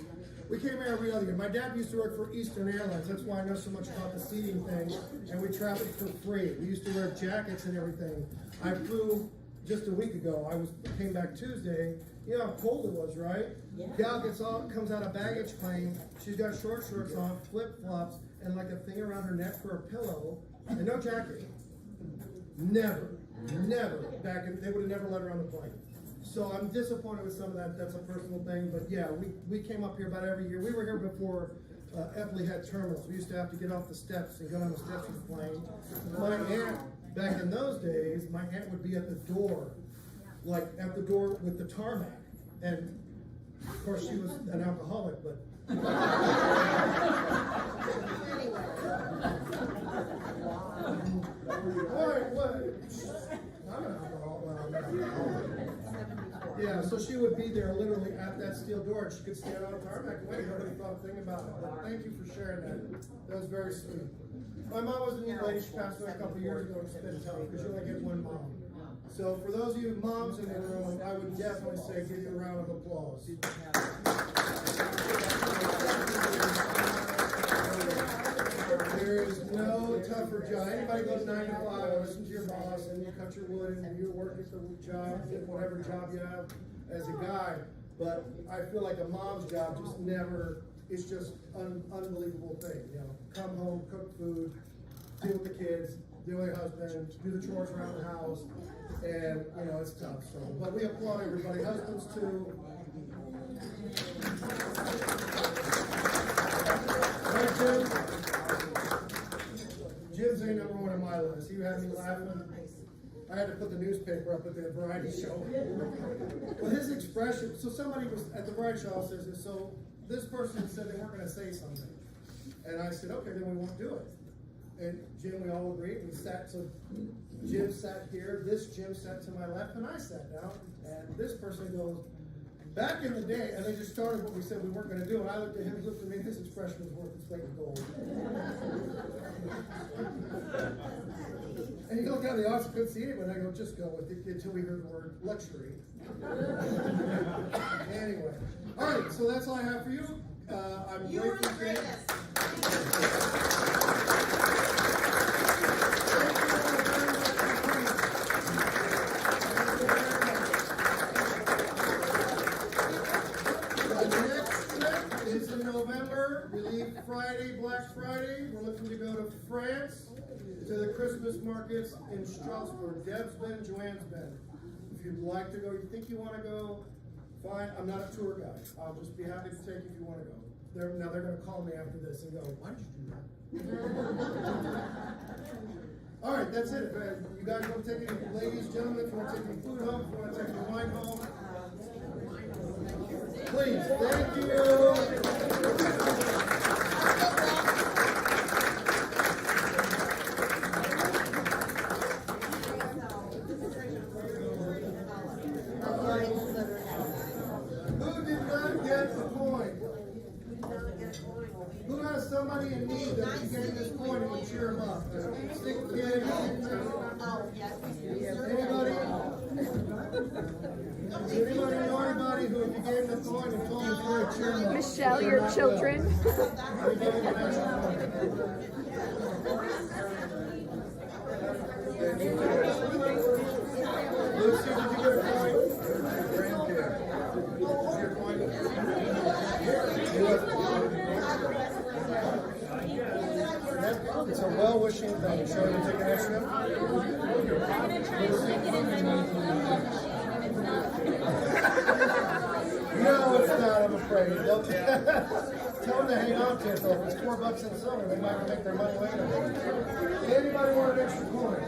We came here every other year. My dad used to work for Eastern Airlines. That's why I know so much about the seating thing. And we traveled for free. We used to wear jackets and everything. I flew just a week ago. Came back Tuesday. You know how cold it was, right?
Yeah.
Gal comes out of baggage claim. She's got short shorts on, flip flops, and like a thing around her neck for a pillow, and no jacket. Never. They would have never let her on the plane. So I'm disappointed with some of that. That's a personal thing, but yeah, we came up here about every year. We were here before Epley had terminals. We used to have to get off the steps and get on the steps of the plane. My aunt, back in those days, my aunt would be at the door, like at the door with the tarmac. And of course she was an alcoholic, but. What? I'm an alcoholic. Yeah, so she would be there literally at that steel door, and she could stand on a tarmac and wait. Nobody thought a thing about it. But thank you for sharing that. That was very sweet. My mom was a new lady. She passed away a couple years ago. It's been tough because you only get one mom. So for those of you moms in the room, I would definitely say give you a round of applause. There is no tougher job. Anybody goes 9 to 5 and listen to your boss and you cut your wood and you work at the job, whatever job you have as a guy. But I feel like a mom's job just never, it's just unbelievable thing. You know, come home, cook food, deal with the kids, deal with your husband, do the chores around the house. And, you know, it's tough, so, but we applaud everybody, husbands too. Right, Jim? Jim's ain't number one on my list. He had me laughing. I had to put the newspaper up at the variety show. But his expression, so somebody was at the variety show, says, so this person said they weren't gonna say something. And I said, okay, then we won't do it. And Jim, we all agreed, we sat, so Jim sat here, this Jim sat to my left, and I sat down, and this person goes, back in the day, and they just started what we said we weren't gonna do, and I looked at him, he looked at me, his expression was worth its weight in gold. And you look out of the audience, I couldn't see anyone, I go, just go with it until we heard the word luxury. Anyway, all right, so that's all I have for you. I'm
You were the
grateful.
greatest.
Is in November. We leave Friday, Black Friday. We're looking to go to France, to the Christmas markets in Strasbourg. Deb's been, Joanne's been. If you'd like to go, you think you want to go, fine. I'm not a tour guide. I'll just be happy to take if you want to go. Now they're going to call me after this and go, why did you do that? All right, that's it. You guys want to take any, ladies, gentlemen, if you want to take any food home, if you want to take any wine home, please, thank you. Who did not get the coin? Who has somebody in need that can get this coin and cheer them up? Stick kid. Anybody? Does anybody know anybody who, if you gave them the coin and told them it's very cheer them up?
Michelle, your children.
Lucy, did you get a coin? Grandkid. Your coin? It's a well-wishing thing. So you take an extra? No, it's not, I'm afraid. Tell them to hang on to it though. It's $4 in silver. They might make their money later. Anybody want an extra coin?